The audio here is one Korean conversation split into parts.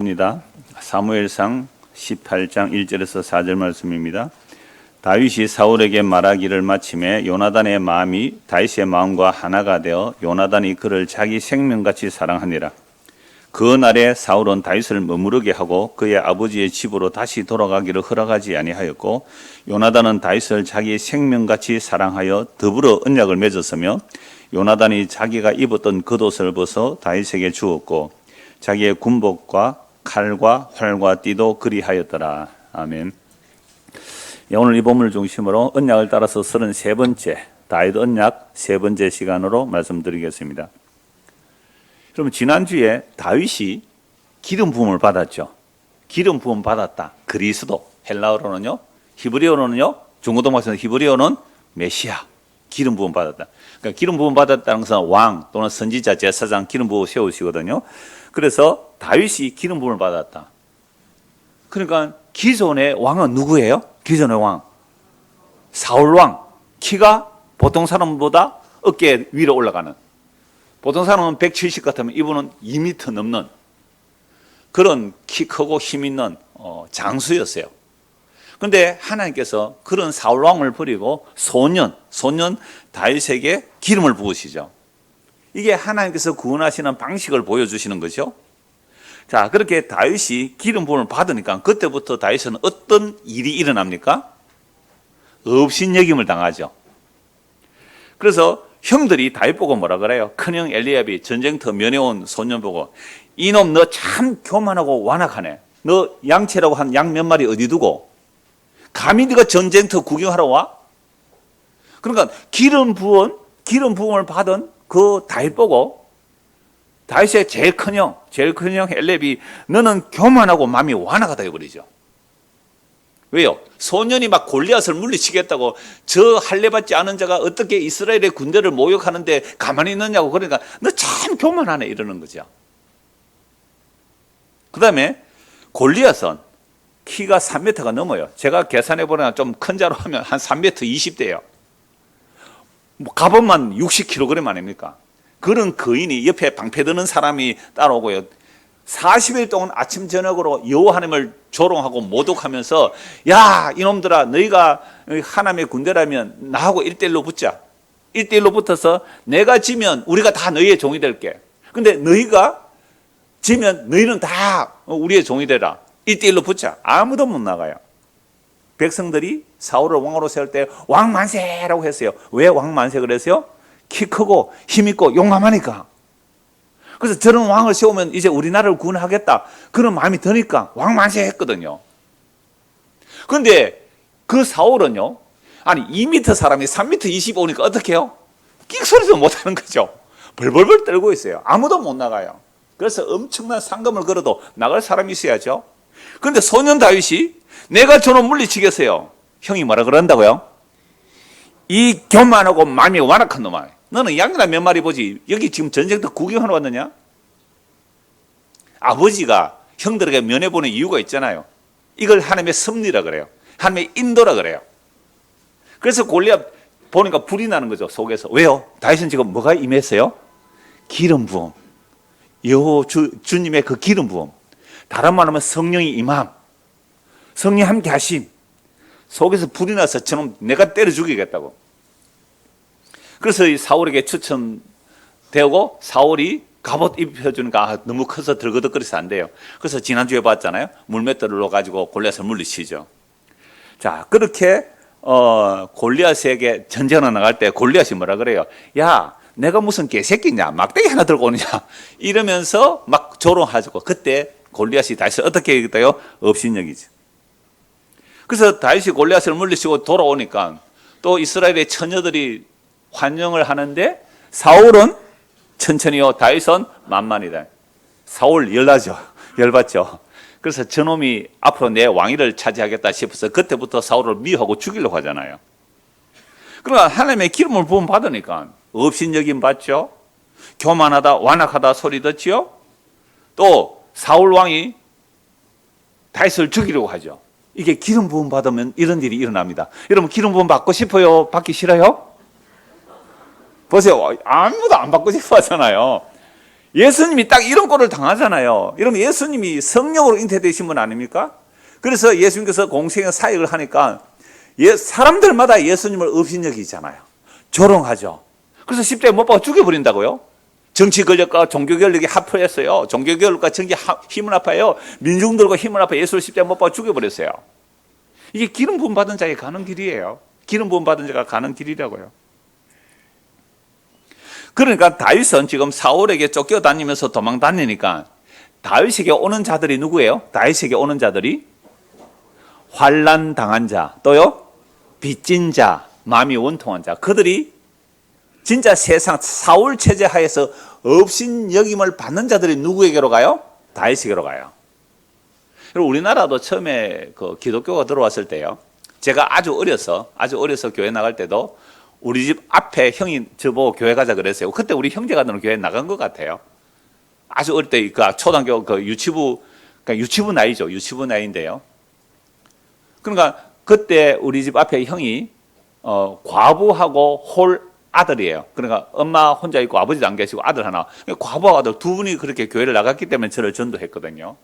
입니다. 사무엘상 18장 1절에서 4절 말씀입니다. 다윗이 사울에게 말하기를 마침에 요나단의 마음이 다윗의 마음과 하나가 되어 요나단이 그를 자기 생명같이 사랑하니라. 그 날에 사울은 다윗을 머무르게 하고 그의 아버지의 집으로 다시 돌아가기를 허락하지 아니하였고, 요나단은 다윗을 자기 생명같이 사랑하여 더불어 언약을 맺었으며, 요나단이 자기가 입었던 겉옷을 벗어 다윗에게 주었고 자기의 군복과 칼과 활과 띠도 그리하였더라. 아멘. 오늘 이 본문을 중심으로 언약을 따라서 33번째 다윗 언약 3번째 시간으로 말씀드리겠습니다. 그러면 지난주에 다윗이 기름 부음을 받았죠. 기름 부음 받았다. 그리스도, 헬라어로는요, 히브리어로는요, 중고등학생 히브리어는 메시아, 기름 부음 받았다. 그러니까 기름 부음 받았다는 것은 왕 또는 선지자, 제사장 기름 부어 세우시거든요. 그래서 다윗이 기름 부음을 받았다. 그러니까 기존의 왕은 누구예요? 기존의 왕 사울 왕. 키가 보통 사람보다 어깨 위로 올라가는, 보통 사람은 170 같으면 이분은 2m 넘는 그런 키 크고 힘 있는 장수였어요. 그런데 하나님께서 그런 사울 왕을 버리고 소년 다윗에게 기름을 부으시죠. 이게 하나님께서 구원하시는 방식을 보여주시는 거죠. 자, 그렇게 다윗이 기름 부음을 받으니까 그때부터 다윗은 어떤 일이 일어납니까? 업신여김을 당하죠. 그래서 형들이 다윗 보고 뭐라 그래요? 큰형 엘리압이 전쟁터 면회온 소년 보고, 이놈 너 참 교만하고 완악하네. 너 양채라고 한 양 몇 마리 어디 두고 감히 네가 전쟁터 구경하러 와? 그러니까 기름 부음을 받은 그 다윗 보고 다윗의 제일 큰형 엘렙이 너는 교만하고 마음이 완악하다 해버리죠. 왜요? 소년이 막 골리앗을 물리치겠다고, 저 할례받지 않은 자가 어떻게 이스라엘의 군대를 모욕하는데 가만히 있느냐고, 그러니까 너 참 교만하네 이러는 거죠. 그 다음에 골리앗은 키가 3m가 넘어요. 제가 계산해 보면 좀 큰 자로 하면 한 3m 20대예요. 뭐 갑옷만 60kg 아닙니까? 그런 거인이 옆에 방패 드는 사람이 따라오고요. 40일 동안 아침 저녁으로 여호와 하나님을 조롱하고 모독하면서, 야 이놈들아, 너희가 하나님의 군대라면 나하고 1대1로 붙자. 1대1로 붙어서 내가 지면 우리가 다 너희의 종이 될게. 근데 너희가 지면 너희는 다 우리의 종이 되라. 1대1로 붙자. 아무도 못 나가요. 백성들이 사울을 왕으로 세울 때 왕만세라고 했어요. 왜 왕만세 그랬어요? 키 크고 힘 있고 용감하니까. 그래서 저런 왕을 세우면 이제 우리나라를 구원하겠다, 그런 마음이 드니까 왕만세 했거든요. 그런데 그 사울은요, 아니 2m 사람이 3m 20 오니까 어떻게 해요? 끽 소리도 못하는 거죠. 벌벌벌 떨고 있어요. 아무도 못 나가요. 그래서 엄청난 상금을 걸어도 나갈 사람이 있어야죠. 그런데 소년 다윗이 내가 저놈 물리치겠어요. 형이 뭐라 그런다고요? 이 교만하고 마음이 완악한 놈아, 너는 양이나 몇 마리 보지 여기 지금 전쟁터 구경하러 왔느냐? 아버지가 형들에게 면회보는 이유가 있잖아요. 이걸 하나님의 섭리라 그래요. 하나님의 인도라 그래요. 그래서 골리앗 보니까 불이 나는 거죠, 속에서. 왜요? 다윗은 지금 뭐가 임했어요? 기름 부음. 여호와 주님의 그 기름 부음. 다른 말로 하면 성령이 임함, 성령이 함께 하심. 속에서 불이 나서 저놈 내가 때려 죽이겠다고. 그래서 이 사울에게 추천되고 사울이 갑옷 입혀주니까 너무 커서 들거덕거려서 안 돼요. 그래서 지난주에 봤잖아요. 물맷돌로 가지고 골리앗을 물리치죠. 자, 그렇게 골리앗에게 전쟁을 나갈 때 골리앗이 뭐라 그래요? 야, 내가 무슨 개새끼냐, 막대기 하나 들고 오느냐, 이러면서 막 조롱하고, 그때 골리앗이 다윗을 어떻게 얘기했다요? 업신여기죠. 그래서 다윗이 골리앗을 물리치고 돌아오니까 또 이스라엘의 처녀들이 환영을 하는데, 사울은 천천히요, 다윗은 만만이다. 사울 열받죠. 그래서 저놈이 앞으로 내 왕위를 차지하겠다 싶어서 그때부터 사울을 미워하고 죽이려고 하잖아요. 그러나 하나님의 기름을 부음 받으니까 업신여김 받죠. 교만하다 완악하다 소리 듣지요. 또 사울 왕이 다윗을 죽이려고 하죠. 이게 기름 부음 받으면 이런 일이 일어납니다. 여러분, 기름 부음 받고 싶어요? 받기 싫어요? 보세요. 아무도 안 받고 싶어 하잖아요. 예수님이 딱 이런 꼴을 당하잖아요. 이러면 예수님이 성령으로 잉태되신 분 아닙니까? 그래서 예수님께서 공생의 사역을 하니까 사람들마다 예수님을 업신여기잖아요. 조롱하죠. 그래서 십자가에 못 박아 죽여버린다고요. 정치 권력과 종교 권력이 합해했어요. 종교 권력과 정치 힘을 합하여 민중들과 힘을 합해 예수를 십자가에 못 박아 죽여버렸어요. 이게 기름 부음 받은 자에게 가는 길이에요. 기름 부음 받은 자가 가는 길이라고요. 그러니까 다윗은 지금 사울에게 쫓겨다니면서 도망다니니까 다윗에게 오는 자들이 누구예요? 다윗에게 오는 자들이 환난 당한 자, 또요 빚진 자, 마음이 원통한 자, 그들이 진짜 세상 사울 체제 하에서 업신여김을 받는 자들이 누구에게로 가요? 다윗에게로 가요. 우리나라도 처음에 그 기독교가 들어왔을 때요, 제가 아주 어려서 교회 나갈 때도 우리 집 앞에 형이 저보고 교회 가자 그랬어요. 그때 우리 형제가 교회 나간 것 같아요. 아주 어릴 때 그 초등학교 그 유치부, 그러니까 유치부 나이죠. 유치부 나이인데요. 그러니까 그때 우리 집 앞에 형이 과부하고 홀 아들이에요. 그러니까 엄마 혼자 있고 아버지도 안 계시고 아들 하나. 과부하고 아들 두 분이 그렇게 교회를 나갔기 때문에 저를 전도했거든요.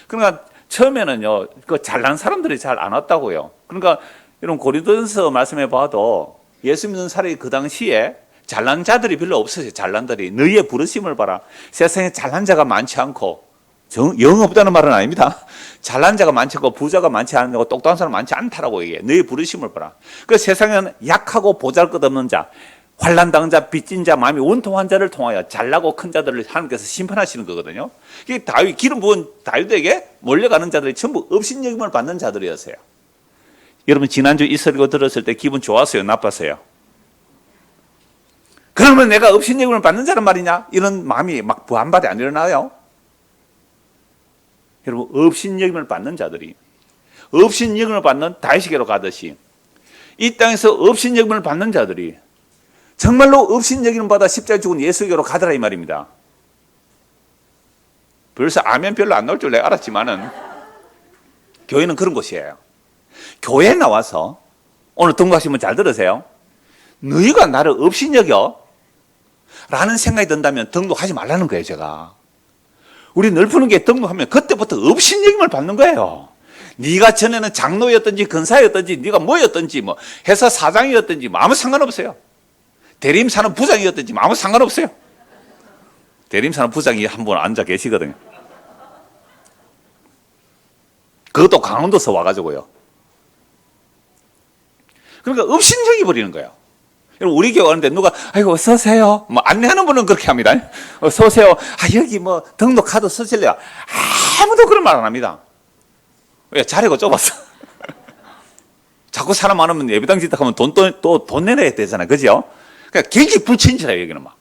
그러니까 처음에는요, 그 잘난 사람들이 잘 안 왔다고요. 그러니까 이런 고린도전서 말씀해 봐도 예수 믿는 사람이 그 당시에 잘난 자들이 별로 없었어요. 잘난들이. 너희의 부르심을 봐라. 세상에 잘난 자가 많지 않고, 영 없다는 말은 아닙니다. 잘난 자가 많지 않고 부자가 많지 않고 똑똑한 사람 많지 않다라고 얘기해. 너희 부르심을 봐라. 그 세상에는 약하고 보잘것없는 자, 환난당한 자, 빚진 자, 마음이 원통한 자를 통하여 잘나고 큰 자들을 하나님께서 심판하시는 거거든요. 이게 다윗, 기름 부은 다윗에게 몰려가는 자들이 전부 업신여김을 받는 자들이었어요. 여러분 지난주 이 설교 들었을 때 기분 좋았어요? 나빴어요? 그러면 내가 업신여김을 받는 자란 말이냐? 이런 마음이 막 부한발이 안 일어나요? 여러분 업신여김을 받는 자들이 업신여김을 받는 다윗에게로 가듯이 이 땅에서 업신여김을 받는 자들이 정말로 업신여김을 받아 십자가에 죽은 예수에게로 가더라 이 말입니다. 벌써 아멘 별로 안 나올 줄 내가 알았지만은 교회는 그런 곳이에요. 교회에 나와서 오늘 등록하시면 잘 들으세요. 너희가 나를 업신여겨? 라는 생각이 든다면 등록하지 말라는 거예요. 제가 우리 넓히는 게 등록하면 그때부터 업신여김을 받는 거예요. 네가 전에는 장로였든지 근사였든지 네가 뭐였든지 뭐 회사 사장이었든지 뭐 아무 상관없어요. 대림사는 부장이었든지 뭐 아무 상관없어요. 대림사는 부장이 한 분 앉아 계시거든요. 그것도 강원도서 와가지고요. 그러니까 업신여기 버리는 거예요. 우리 교회 오는데 누가 아이고 어서 오세요 뭐 안내하는 분은 그렇게 합니다. 어서 오세요. 아 여기 뭐 등록 카드 쓰실래요? 아무도 그런 말 안 합니다. 왜? 자리가 좁았어. 자꾸 사람 많으면 예배당 짓다 하면 돈 내놔야 되잖아요. 그죠? 그러니까 굉장히 불친절해요 여기는 막.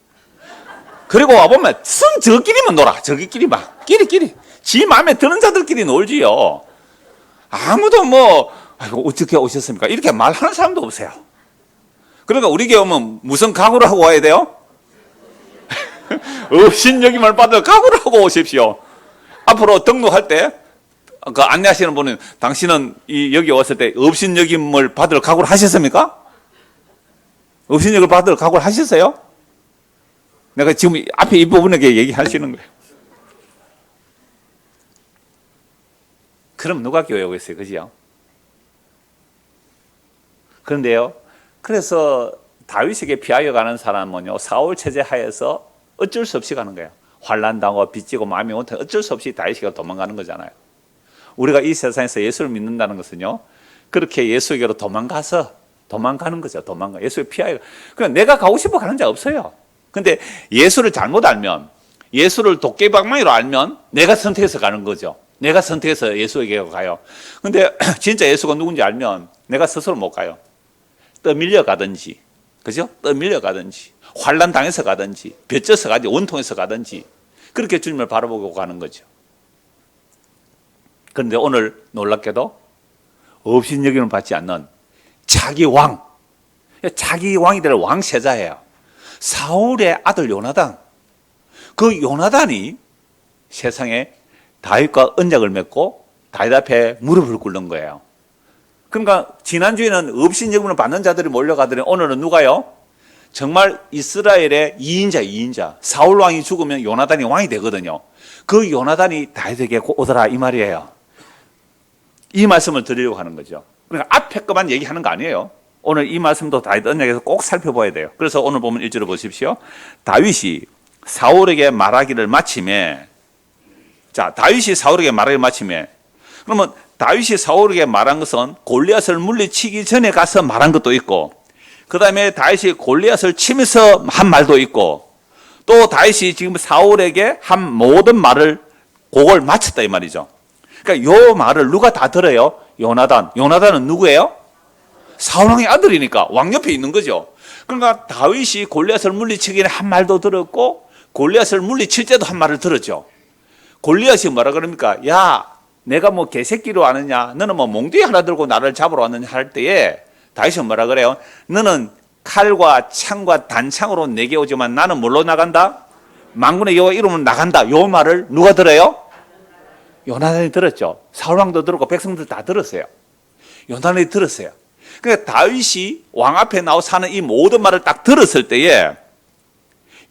그리고 와보면 저끼리만 놀아. 저기끼리 막 끼리끼리 지 마음에 드는 자들끼리 놀지요. 아무도 뭐 아이고 어떻게 오셨습니까? 이렇게 말하는 사람도 없어요. 그러니까 우리 교회 오면 무슨 각오를 하고 와야 돼요? 업신여김을 받을 각오를 하고 오십시오. 앞으로 등록할 때 그 안내하시는 분은 당신은 여기 왔을 때 업신여김을 받을 각오를 하셨습니까? 업신여김을 받을 각오를 하셨어요? 내가 지금 앞에 이 부분에게 얘기하시는 거예요. 그럼 누가 교회에 오겠어요? 그죠? 그런데요, 그래서 다윗에게 피하여 가는 사람은요, 사울 체제 하에서 어쩔 수 없이 가는 거예요. 환난당하고 빚지고 마음이 원통 어쩔 수 없이 다윗에게 도망가는 거잖아요. 우리가 이 세상에서 예수를 믿는다는 것은요, 그렇게 예수에게로 도망가는 거죠. 예수에 피하여. 그냥 내가 가고 싶어 가는 자 없어요. 근데 예수를 잘못 알면, 예수를 도깨비방망이로 알면 내가 선택해서 가는 거죠. 내가 선택해서 예수에게 가요. 근데 진짜 예수가 누군지 알면 내가 스스로 못 가요. 떠밀려 가든지, 그죠? 떠밀려 가든지, 환난 당해서 가든지, 벼쪄서 가든지, 원통해서 가든지, 그렇게 주님을 바라보고 가는 거죠. 그런데 오늘 놀랍게도 업신여김을 받지 않는 자기 왕이 될 왕세자예요. 사울의 아들 요나단. 그 요나단이 세상에 다윗과 언약을 맺고 다윗 앞에 무릎을 꿇는 거예요. 그러니까 지난주에는 업신여김을 받는 자들이 몰려가더니 오늘은 누가요? 정말 이스라엘의 2인자. 사울 왕이 죽으면 요나단이 왕이 되거든요. 그 요나단이 다윗에게 오더라 이 말이에요. 이 말씀을 드리려고 하는 거죠. 그러니까 앞에 것만 얘기하는 거 아니에요. 오늘 이 말씀도 다윗 언약에서 꼭 살펴봐야 돼요. 그래서 오늘 보면 1절을 보십시오. 다윗이 사울에게 말하기를 마침에, 자, 다윗이 사울에게 말하기를 마침에, 그러면 다윗이 사울에게 말한 것은 골리앗을 물리치기 전에 가서 말한 것도 있고, 그 다음에 다윗이 골리앗을 치면서 한 말도 있고, 또 다윗이 지금 사울에게 한 모든 말을 그걸 마쳤다 이 말이죠. 그러니까 요 말을 누가 다 들어요? 요나단. 요나단은 누구예요? 사울왕의 아들이니까 왕 옆에 있는 거죠. 그러니까 다윗이 골리앗을 물리치기 전에 한 말도 들었고, 골리앗을 물리칠 때도 한 말을 들었죠. 골리앗이 뭐라 그럽니까? 야, 내가 뭐 개새끼로 아느냐? 너는 뭐 몽둥이 하나 들고 나를 잡으러 왔느냐? 할 때에 다윗은 뭐라 그래요? 너는 칼과 창과 단창으로 내게 오지만 나는 뭘로 나간다? 만군의 여호와 이름으로 나간다. 요 말을 누가 들어요? 요나단이 들었죠. 사울왕도 들었고 백성들 다 들었어요. 요나단이 들었어요. 그러니까 다윗이 왕 앞에 나와서 하는 이 모든 말을 딱 들었을 때에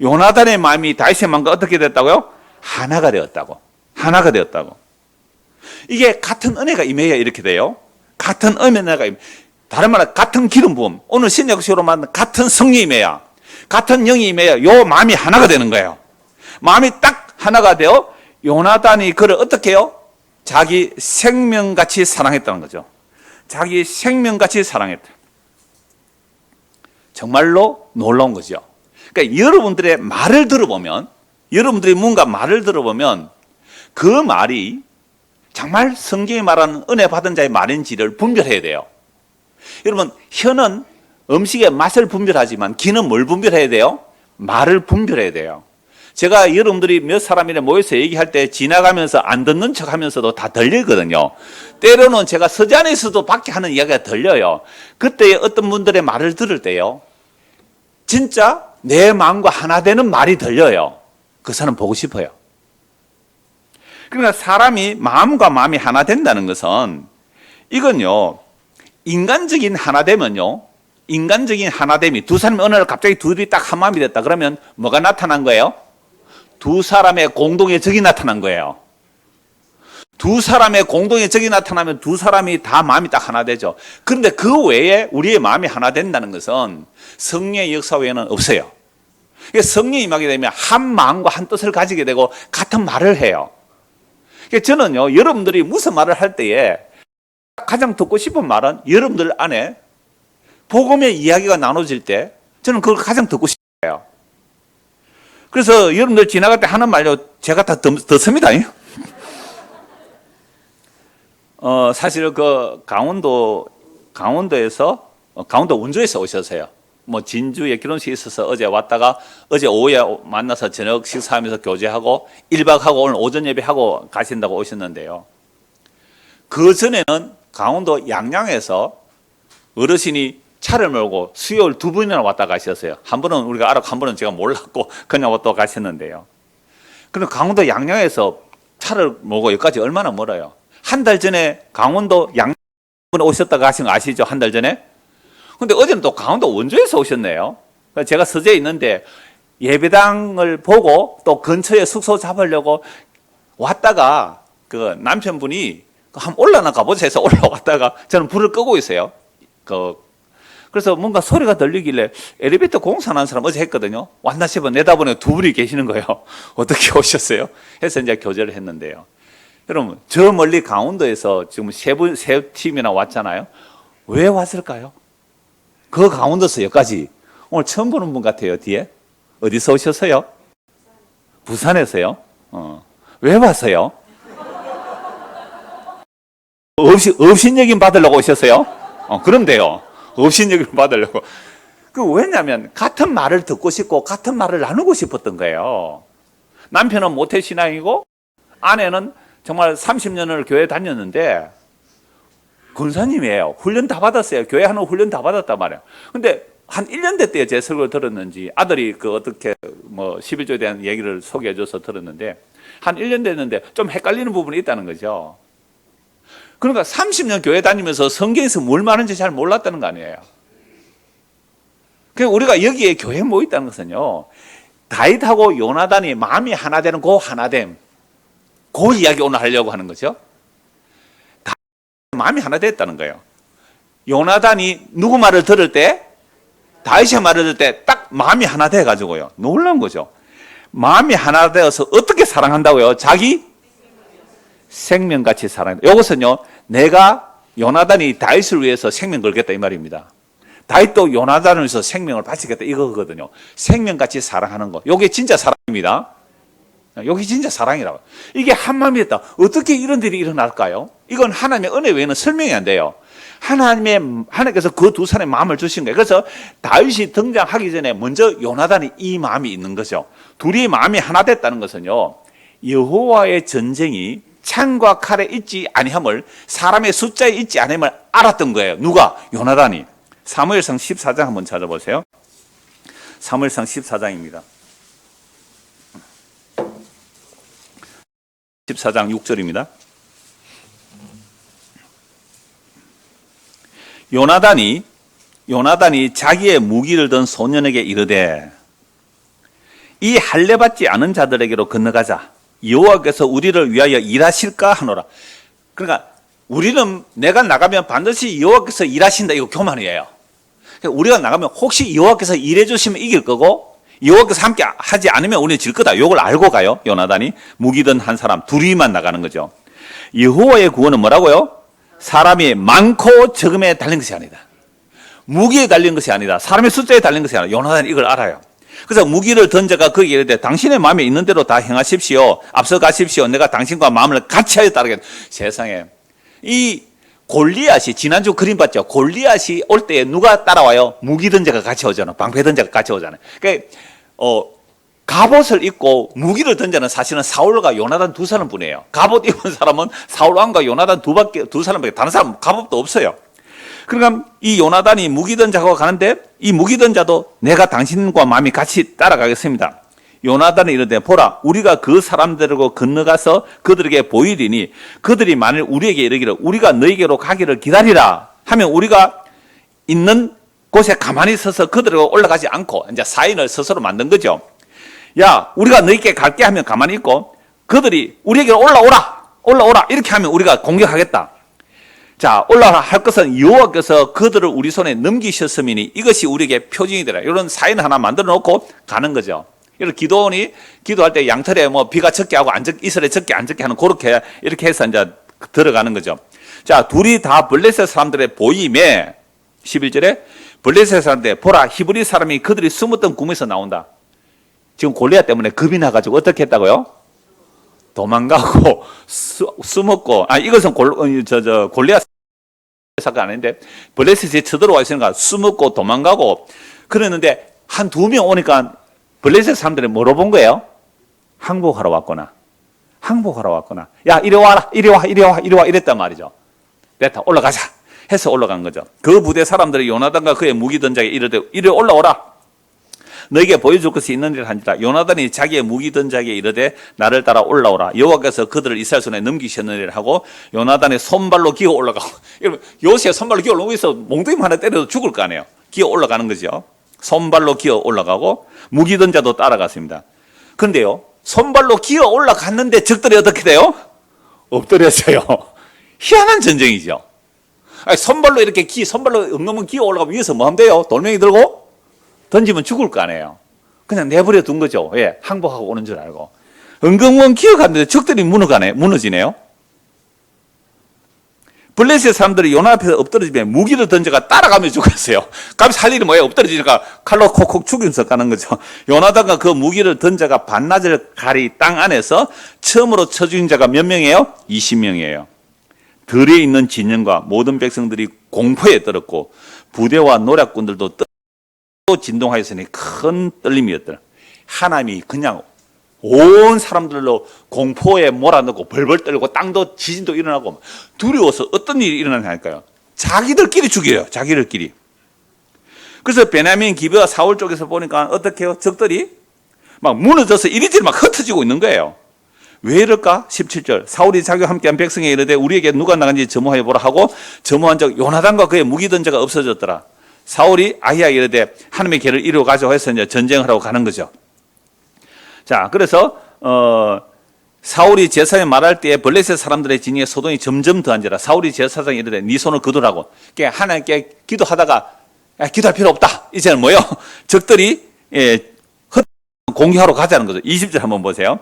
요나단의 마음이 다윗의 마음과 어떻게 됐다고요? 하나가 되었다고. 하나가 되었다고. 이게 같은 은혜가 임해야 이렇게 돼요. 같은 은혜가 임해. 다른 말로 같은 기름 부음. 오늘 신약식으로 말하는 같은 성령이 임해야, 같은 영이 임해야 요 마음이 하나가 되는 거예요. 마음이 딱 하나가 되어 요나단이 그를 어떻게 해요? 자기 생명같이 사랑했다는 거죠. 자기 생명같이 사랑했다. 정말로 놀라운 거죠. 그러니까 여러분들의 말을 들어보면, 여러분들이 뭔가 말을 들어보면 그 말이 정말 성경이 말하는 은혜 받은 자의 말인지를 분별해야 돼요. 여러분, 혀는 음식의 맛을 분별하지만 귀는 뭘 분별해야 돼요? 말을 분별해야 돼요. 제가 여러분들이 몇 사람이랑 모여서 얘기할 때 지나가면서 안 듣는 척 하면서도 다 들리거든요. 때로는 제가 서자안에서도 밖에 하는 이야기가 들려요. 그때 어떤 분들의 말을 들을 때요, 진짜 내 마음과 하나 되는 말이 들려요. 그 사람 보고 싶어요. 그러니까 사람이 마음과 마음이 하나 된다는 것은, 이건요, 인간적인 하나됨은요, 인간적인 하나됨이, 두 사람이 어느 날 갑자기 둘이 딱 한 마음이 됐다 그러면 뭐가 나타난 거예요? 두 사람의 공동의 적이 나타난 거예요. 두 사람의 공동의 적이 나타나면 두 사람이 다 마음이 딱 하나 되죠. 그런데 그 외에 우리의 마음이 하나 된다는 것은 성령의 역사 외에는 없어요. 성령이 임하게 되면 한 마음과 한 뜻을 가지게 되고 같은 말을 해요. 저는요, 여러분들이 무슨 말을 할 때에 가장 듣고 싶은 말은 여러분들 안에 복음의 이야기가 나눠질 때 저는 그걸 가장 듣고 싶어요. 그래서 여러분들 지나갈 때 하는 말로 제가 다 듣습니다. 사실 그 강원도에서 강원도 원주에서 오셨어요. 뭐 진주에 결혼식이 있어서 어제 왔다가 어제 오후에 만나서 저녁 식사하면서 교제하고 1박하고 오늘 오전 예배하고 가신다고 오셨는데요. 그 전에는 강원도 양양에서 어르신이 차를 몰고 수요일 2번이나 왔다 가셨어요. 한 번은 우리가 알았고 한 번은 제가 몰랐고 그냥 왔다 가셨는데요. 그럼 강원도 양양에서 차를 몰고 여기까지 얼마나 멀어요? 한 달 전에 강원도 양양 오셨다가 가신 거 아시죠? 한 달 전에? 근데 어제는 또 강원도 원주에서 오셨네요. 제가 서재에 있는데 예배당을 보고 또 근처에 숙소 잡으려고 왔다가 그 남편분이 한번 올라나 가보자 해서 올라왔다가 저는 불을 끄고 있어요. 그래서 뭔가 소리가 들리길래 엘리베이터 공사하는 사람 어제 했거든요. 왔나 싶어 내다보니 두 분이 계시는 거예요. 어떻게 오셨어요? 해서 이제 교제를 했는데요. 여러분, 저 멀리 강원도에서 지금 세 팀이나 왔잖아요. 왜 왔을까요? 그 강원도에서 여기까지 오늘 처음 보는 분 같아요. 뒤에 어디서 오셨어요? 부산에서요? 왜 왔어요? 업신여김 받으려고 오셨어요? 그럼 돼요. 업신여김 받으려고. 왜냐하면 같은 말을 듣고 싶고 같은 말을 나누고 싶었던 거예요. 남편은 모태신앙이고 아내는 정말 30년을 교회 다녔는데 권사님이에요. 훈련 다 받았어요. 교회 하는 훈련 다 받았단 말이에요. 근데 한 1년 됐대요. 제 설교를 들었는지. 아들이 어떻게 11조에 대한 얘기를 소개해줘서 들었는데 한 1년 됐는데 좀 헷갈리는 부분이 있다는 거죠. 그러니까 30년 교회 다니면서 성경에서 뭘 말하는지 잘 몰랐다는 거 아니에요. 그러니까 우리가 여기에 교회에 모였다는 것은요, 다윗하고 요나단이 마음이 하나 되는 그 하나됨, 그 이야기 오늘 하려고 하는 거죠. 마음이 하나 됐다는 거예요. 요나단이 누구 말을 들을 때, 다윗의 말을 들을 때 딱 마음이 하나 돼가지고요. 놀라운 거죠. 마음이 하나 되어서 어떻게 사랑한다고요? 자기 생명같이 사랑한다. 이것은요, 내가 요나단이 다윗을 위해서 생명 걸겠다 이 말입니다. 다윗도 요나단을 위해서 생명을 바치겠다 이거거든요. 생명같이 사랑하는 거. 이게 진짜 사랑입니다. 여기 진짜 사랑이라고. 이게 한 마음이었다. 어떻게 이런 일이 일어날까요? 이건 하나님의 은혜 외에는 설명이 안 돼요. 하나님께서 그 두 사람의 마음을 주신 거예요. 그래서 다윗이 등장하기 전에 먼저 요나단이 이 마음이 있는 거죠. 둘이 마음이 하나 됐다는 것은요, 여호와의 전쟁이 창과 칼에 있지 아니함을, 사람의 숫자에 있지 아니함을 알았던 거예요. 누가? 요나단이. 사무엘상 14장 한번 찾아보세요. 사무엘상 14장입니다. 14장 6절입니다. 요나단이 자기의 무기를 든 소년에게 이르되, 이 할례받지 않은 자들에게로 건너가자. 여호와께서 우리를 위하여 일하실까 하노라. 그러니까 우리는 내가 나가면 반드시 여호와께서 일하신다, 이거 교만이에요. 그러니까 우리가 나가면 혹시 여호와께서 일해 주시면 이길 거고, 여호와께서 함께 하지 않으면 우리는 질 거다. 이걸 알고 가요. 요나단이 무기 든 한 사람 둘이만 나가는 거죠. 여호와의 구원은 뭐라고요? 사람이 많고 적음에 달린 것이 아니다. 무기에 달린 것이 아니다. 사람의 숫자에 달린 것이 아니다. 요나단이 이걸 알아요. 그래서 무기를 던져가 거기에 이르되, 당신의 마음에 있는 대로 다 행하십시오. 앞서 가십시오. 내가 당신과 마음을 같이 하여 따르겠다. 세상에, 이 골리앗이, 지난주 그림 봤죠? 골리앗이 올 때 누가 따라와요? 무기 던자가 같이 오잖아. 방패 던자가 같이 오잖아요. 그러니까 갑옷을 입고 무기를 던자는 사실은 사울과 요나단 두 사람뿐이에요. 갑옷 입은 사람은 사울 왕과 요나단 두 사람밖에, 다른 사람 갑옷도 없어요. 그러니까 이 요나단이 무기 던자고 가는데, 이 무기 던자도 내가 당신과 마음이 같이 따라가겠습니다. 요나단이 이르되, 보라, 우리가 그 사람들하고 건너가서 그들에게 보이리니 그들이 만일 우리에게 이르기를 우리가 너희에게로 가기를 기다리라 하면 우리가 있는 곳에 가만히 서서 그들하고 올라가지 않고, 이제 사인을 스스로 만든 거죠. 야, 우리가 너희에게 갈게 하면 가만히 있고, 그들이 우리에게 올라오라 이렇게 하면 우리가 공격하겠다. 자, 올라오라 할 것은 여호와께서 그들을 우리 손에 넘기셨음이니 이것이 우리에게 표징이 되라. 이런 사인 하나 만들어 놓고 가는 거죠. 이런 기도원이 기도할 때 양털에 뭐 비가 적게 하고 이슬에 적게 안 적게 하는, 그렇게 이렇게 해서 이제 들어가는 거죠. 자, 둘이 다 블레셋 사람들의 보임에 11절에 블레셋 사람들, 보라, 히브리 사람이 그들이 숨었던 궁에서 나온다. 지금 골리앗 때문에 겁이 나가지고 어떻게 했다고요? 도망가고 숨었고, 이것은 골리앗 사건 아닌데 블레셋이 쳐들어와 있으니까 숨었고 도망가고 그랬는데, 한 두 명 오니까 블레셋 사람들이 뭐로 본 거예요? 항복하러 왔구나. 야, 이리 와라, 이리 와 이랬단 말이죠. 됐다, 올라가자 해서 올라간 거죠. 그 부대 사람들이 요나단과 그의 무기 던자에게 이르되, 이리 올라오라. 너에게 보여줄 것이 있는 일 한지라. 요나단이 자기의 무기 던자에게 이르되, 나를 따라 올라오라. 여호와께서 그들을 이스라엘 손에 넘기셨느니라 하고 요나단의 손발로 기어 올라가고. 요새 손발로 기어 올라오고 있어 몽둥이 하나 때려도 죽을 거 아니에요. 기어 올라가는 거죠. 손발로 기어 올라가고 무기 던자도 따라갔습니다. 그런데요, 손발로 기어 올라갔는데 적들이 어떻게 돼요? 엎드렸어요. 희한한 전쟁이죠. 손발로 이렇게 손발로 엉덩이 기어 올라가면 위에서 뭐 하면 돼요? 돌멩이 들고 던지면 죽을 거 아니에요. 그냥 내버려 둔 거죠. 예, 항복하고 오는 줄 알고. 엉덩이 기어갔는데 적들이 무너지네요. 블레셋 사람들이 요나 앞에서 엎드러지면 무기를 던져가 따라가며 죽었어요. 그럼 살 일이 뭐예요? 엎드러지니까 칼로 콕콕 죽이면서 가는 거죠. 요나단과 그 무기를 던져가 반나절 가리 땅 안에서 처음으로 쳐 죽인 자가 몇 명이에요? 20명이에요. 들에 있는 진영과 모든 백성들이 공포에 떨었고 부대와 노략군들도 진동하였으니 큰 떨림이었더라. 하나님이 그냥 온 사람들로 공포에 몰아넣고 벌벌 떨고 땅도 지진도 일어나고 두려워서 어떤 일이 일어나냐니까요. 자기들끼리 죽여요. 자기들끼리. 그래서 베냐민 기브아 사울 쪽에서 보니까 어떻게 해요? 적들이 막 무너져서 이리저리 막 흩어지고 있는 거예요. 왜 이럴까? 17절 사울이 자기와 함께한 백성에 이르되 우리에게 누가 나간지 점호해 보라 하고 점호한 적 요나단과 그의 무기 던자가 없어졌더라. 사울이 아히야에게 이르되 하나님의 계를 이루어 가자고 해서 이제 전쟁을 하러 가는 거죠. 자, 그래서 사울이 제사장에 말할 때에 블레셋 사람들의 진영에 소동이 점점 더한지라 사울이 제사장에 이르되 네 손을 거두라고. 그러니까 하나님께 기도하다가 기도할 필요 없다. 이제는 뭐요? 적들이 공격하러 가자는 거죠. 20절 한번 보세요.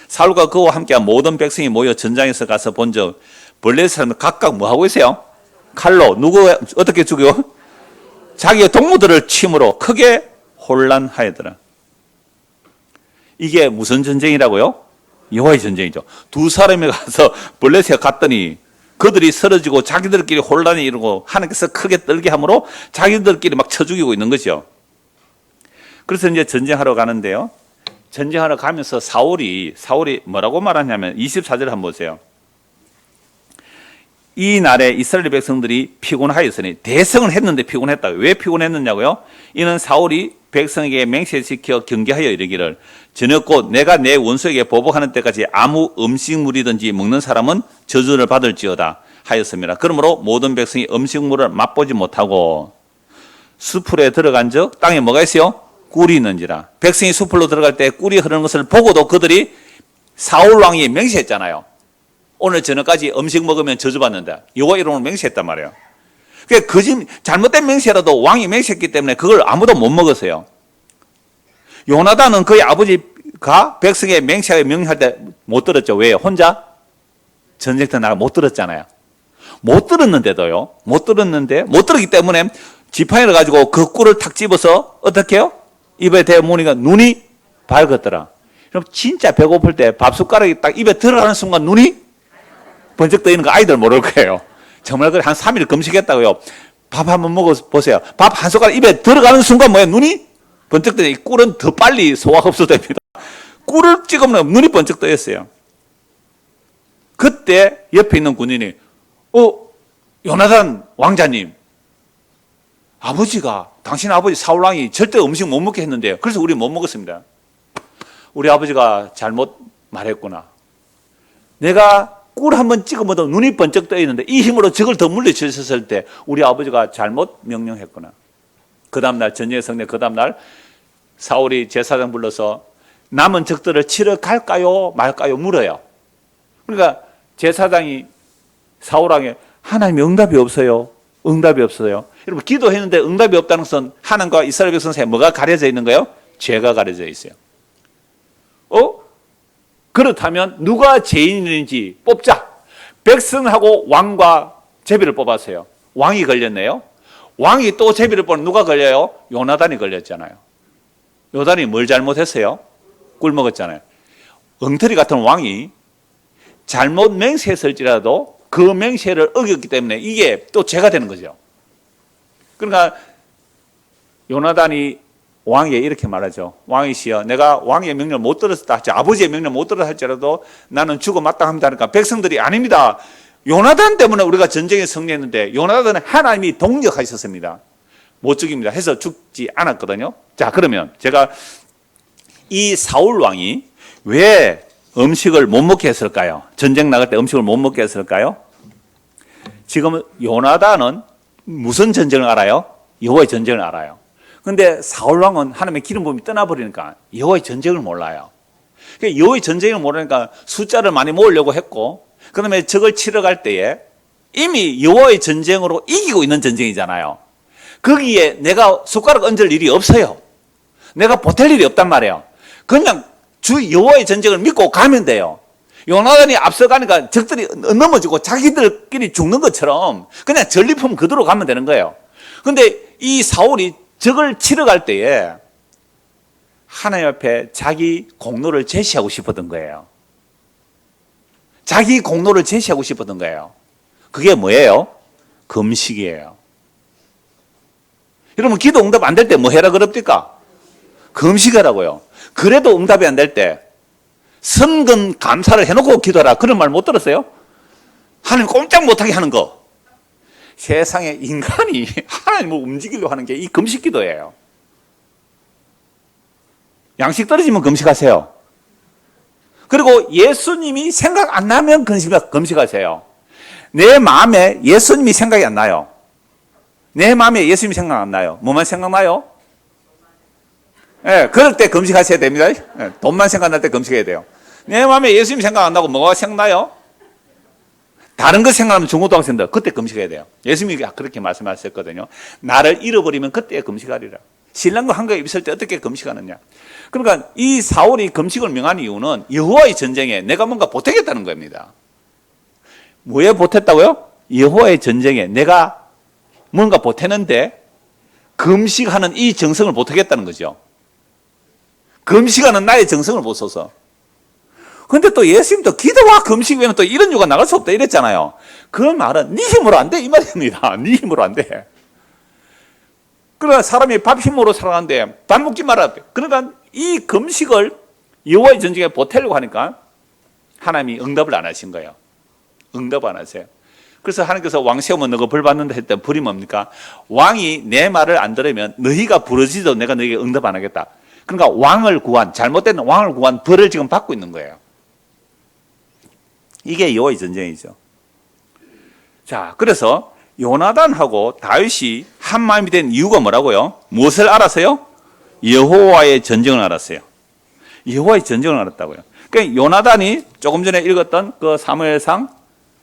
사울과 그와 함께한 모든 백성이 모여 전장에서 가서 본즉 블레셋 사람들 각각 뭐 하고 있어요? 칼로 누구 어떻게 죽여? 자기의 동무들을 침으로 크게 혼란하였더라. 이게 무슨 전쟁이라고요? 여호와의 전쟁이죠. 두 사람이 가서 블레셋에 갔더니 그들이 쓰러지고 자기들끼리 혼란이 이루고 하나님께서 크게 떨게 함으로 자기들끼리 막 쳐 죽이고 있는 거죠. 그래서 이제 전쟁하러 가는데요. 전쟁하러 가면서 사울이 뭐라고 말하냐면 24절 한번 보세요. 이 날에 이스라엘 백성들이 피곤하였으니 대성을 했는데 피곤했다. 왜 피곤했느냐고요? 이는 사울이 백성에게 맹세시켜 경계하여 이르기를 저녁 곧 내가 내 원수에게 보복하는 때까지 아무 음식물이든지 먹는 사람은 저주를 받을지어다 하였습니다. 그러므로 모든 백성이 음식물을 맛보지 못하고 수풀에 들어간 적 땅에 뭐가 있어요? 꿀이 있는지라. 백성이 수풀로 들어갈 때 꿀이 흐르는 것을 보고도 그들이 사울 왕이 맹세했잖아요. 오늘 저녁까지 음식 먹으면 저주받는다. 여호와 이름으로 맹세했단 말이에요. 그러니까 잘못된 맹세라도 왕이 맹세했기 때문에 그걸 아무도 못 먹었어요. 요나단은 그의 아버지가 백성의 맹세하게 명령할 때 못 들었죠. 왜? 혼자 전쟁터 나가 못 들었잖아요. 못 들었는데도요. 못 들었기 때문에 지팡이를 가지고 그 꿀을 탁 집어서 어떻게 해요? 입에 대모니까 눈이 밝았더라. 그럼 진짜 배고플 때 밥숟가락이 딱 입에 들어가는 순간 눈이 번쩍 떠있는 거 아이들 모를 거예요. 정말 그래 한 3일 금식했다고요. 밥 한번 먹어보세요. 밥 한 숟가락 입에 들어가는 순간 뭐예요? 눈이 번쩍 떠요. 꿀은 더 빨리 소화가 흡수됩니다. 꿀을 찍으면 눈이 번쩍 떠있어요. 그때 옆에 있는 군인이 요나단 왕자님, 아버지가 당신 아버지 사울왕이 절대 음식 못 먹게 했는데요. 그래서 우리 못 먹었습니다. 우리 아버지가 잘못 말했구나. 내가 꿀 한번 찍어 먹어도 눈이 번쩍 떠 있는데 이 힘으로 적을 더 물리쳤을 때 우리 아버지가 잘못 명령했구나. 그 다음날 전쟁의 성내 그 다음날 사울이 제사장 불러서 남은 적들을 치러 갈까요 말까요 물어요. 그러니까 제사장이 사울왕에 하나님의 응답이 없어요. 응답이 없어요. 여러분 기도했는데 응답이 없다는 것은 하나님과 이스라엘 백성 사이에 뭐가 가려져 있는 거예요? 죄가 가려져 있어요. 그렇다면 누가 죄인인지 뽑자. 백성하고 왕과 제비를 뽑았어요. 왕이 걸렸네요. 왕이 또 제비를 뽑는 누가 걸려요? 요나단이 걸렸잖아요. 요나단이 뭘 잘못했어요? 꿀 먹었잖아요. 엉터리 같은 왕이 잘못 맹세했을지라도 그 맹세를 어겼기 때문에 이게 또 죄가 되는 거죠. 그러니까 요나단이 왕에게 이렇게 말하죠. 왕이시여 내가 왕의 명령을 못 들었다. 아버지의 명령을 못 들었다 할지라도 나는 죽어 마땅합니다. 하니까 백성들이 아닙니다. 요나단 때문에 우리가 전쟁에 승리했는데 요나단은 하나님이 동력하셨습니다. 못 죽입니다. 해서 죽지 않았거든요. 자, 그러면 제가 이 사울 왕이 왜 음식을 못 먹게 했을까요? 전쟁 나갈 때 음식을 못 먹게 했을까요? 지금 요나단은 무슨 전쟁을 알아요? 여호와의 전쟁을 알아요. 그런데 사울 왕은 하나님의 기름 부음이 떠나버리니까 여호와의 전쟁을 몰라요. 그러니까 여호와의 전쟁을 모르니까 숫자를 많이 모으려고 했고, 그 다음에 적을 치러 갈 때에 이미 여호와의 전쟁으로 이기고 있는 전쟁이잖아요. 거기에 내가 숟가락 얹을 일이 없어요. 내가 보탤 일이 없단 말이에요. 그냥 주 여호와의 전쟁을 믿고 가면 돼요. 요나단이 앞서가니까 적들이 넘어지고 자기들끼리 죽는 것처럼 그냥 전리품 그대로 가면 되는 거예요. 그런데 이 사울이 적을 치러 갈 때에 하나님 앞에 자기 공로를 제시하고 싶었던 거예요. 자기 공로를 제시하고 싶었던 거예요. 그게 뭐예요? 금식이에요. 여러분 기도 응답 안 될 때 뭐 해라 그럽니까? 금식하라고요. 그래도 응답이 안 될 때 선근 감사를 해놓고 기도하라. 그런 말 못 들었어요? 하나님 꼼짝 못하게 하는 거. 세상에 인간이 하나님을 움직이려고 하는 게 이 금식 기도예요. 양식 떨어지면 금식하세요. 그리고 예수님이 생각 안 나면 금식하세요. 내 마음에 예수님이 생각이 안 나요. 내 마음에 예수님 생각 안 나요. 뭐만 생각나요? 예, 그럴 때 금식하셔야 됩니다. 예, 돈만 생각날 때 금식해야 돼요. 내 마음에 예수님 생각 안 나고 뭐가 생각나요? 다른 거 생각하면 중고등학생들 그때 금식해야 돼요. 예수님이 그렇게 말씀하셨거든요. 나를 잃어버리면 그때 금식하리라. 신랑과 한가에 있을 때 어떻게 금식하느냐. 그러니까 이 사울이 금식을 명한 이유는 여호와의 전쟁에 내가 뭔가 보태겠다는 겁니다. 뭐에 보탰다고요? 여호와의 전쟁에 내가 뭔가 보태는데 금식하는 이 정성을 보태겠다는 거죠. 금식하는 나의 정성을 못 써서. 근데 또 예수님도 기도와 금식 외에는 또 이런 유가 나갈 수 없다 이랬잖아요. 그 말은 네 힘으로 안 돼 이 말입니다. 네 힘으로 안 돼. 그러나 사람이 밥 힘으로 살아가는데 밥 먹지 말아야 돼. 그러니까 이 금식을 여호와의 전쟁에 보태려고 하니까 하나님이 응답을 안 하신 거예요. 응답 안 하세요. 그래서 하나님께서 왕 세우면 너가 벌 받는다 했던 벌이 뭡니까? 왕이 내 말을 안 들으면 너희가 부르지도 내가 너희에게 응답 안 하겠다. 그러니까 왕을 구한, 잘못된 왕을 구한 벌을 지금 받고 있는 거예요. 이게 여호와의 전쟁이죠. 자, 그래서 요나단하고 다윗이 한 마음이 된 이유가 뭐라고요? 무엇을 알았어요? 여호와의 전쟁을 알았어요. 여호와의 전쟁을 알았다고요. 그러니까 요나단이 조금 전에 읽었던 그 사무엘상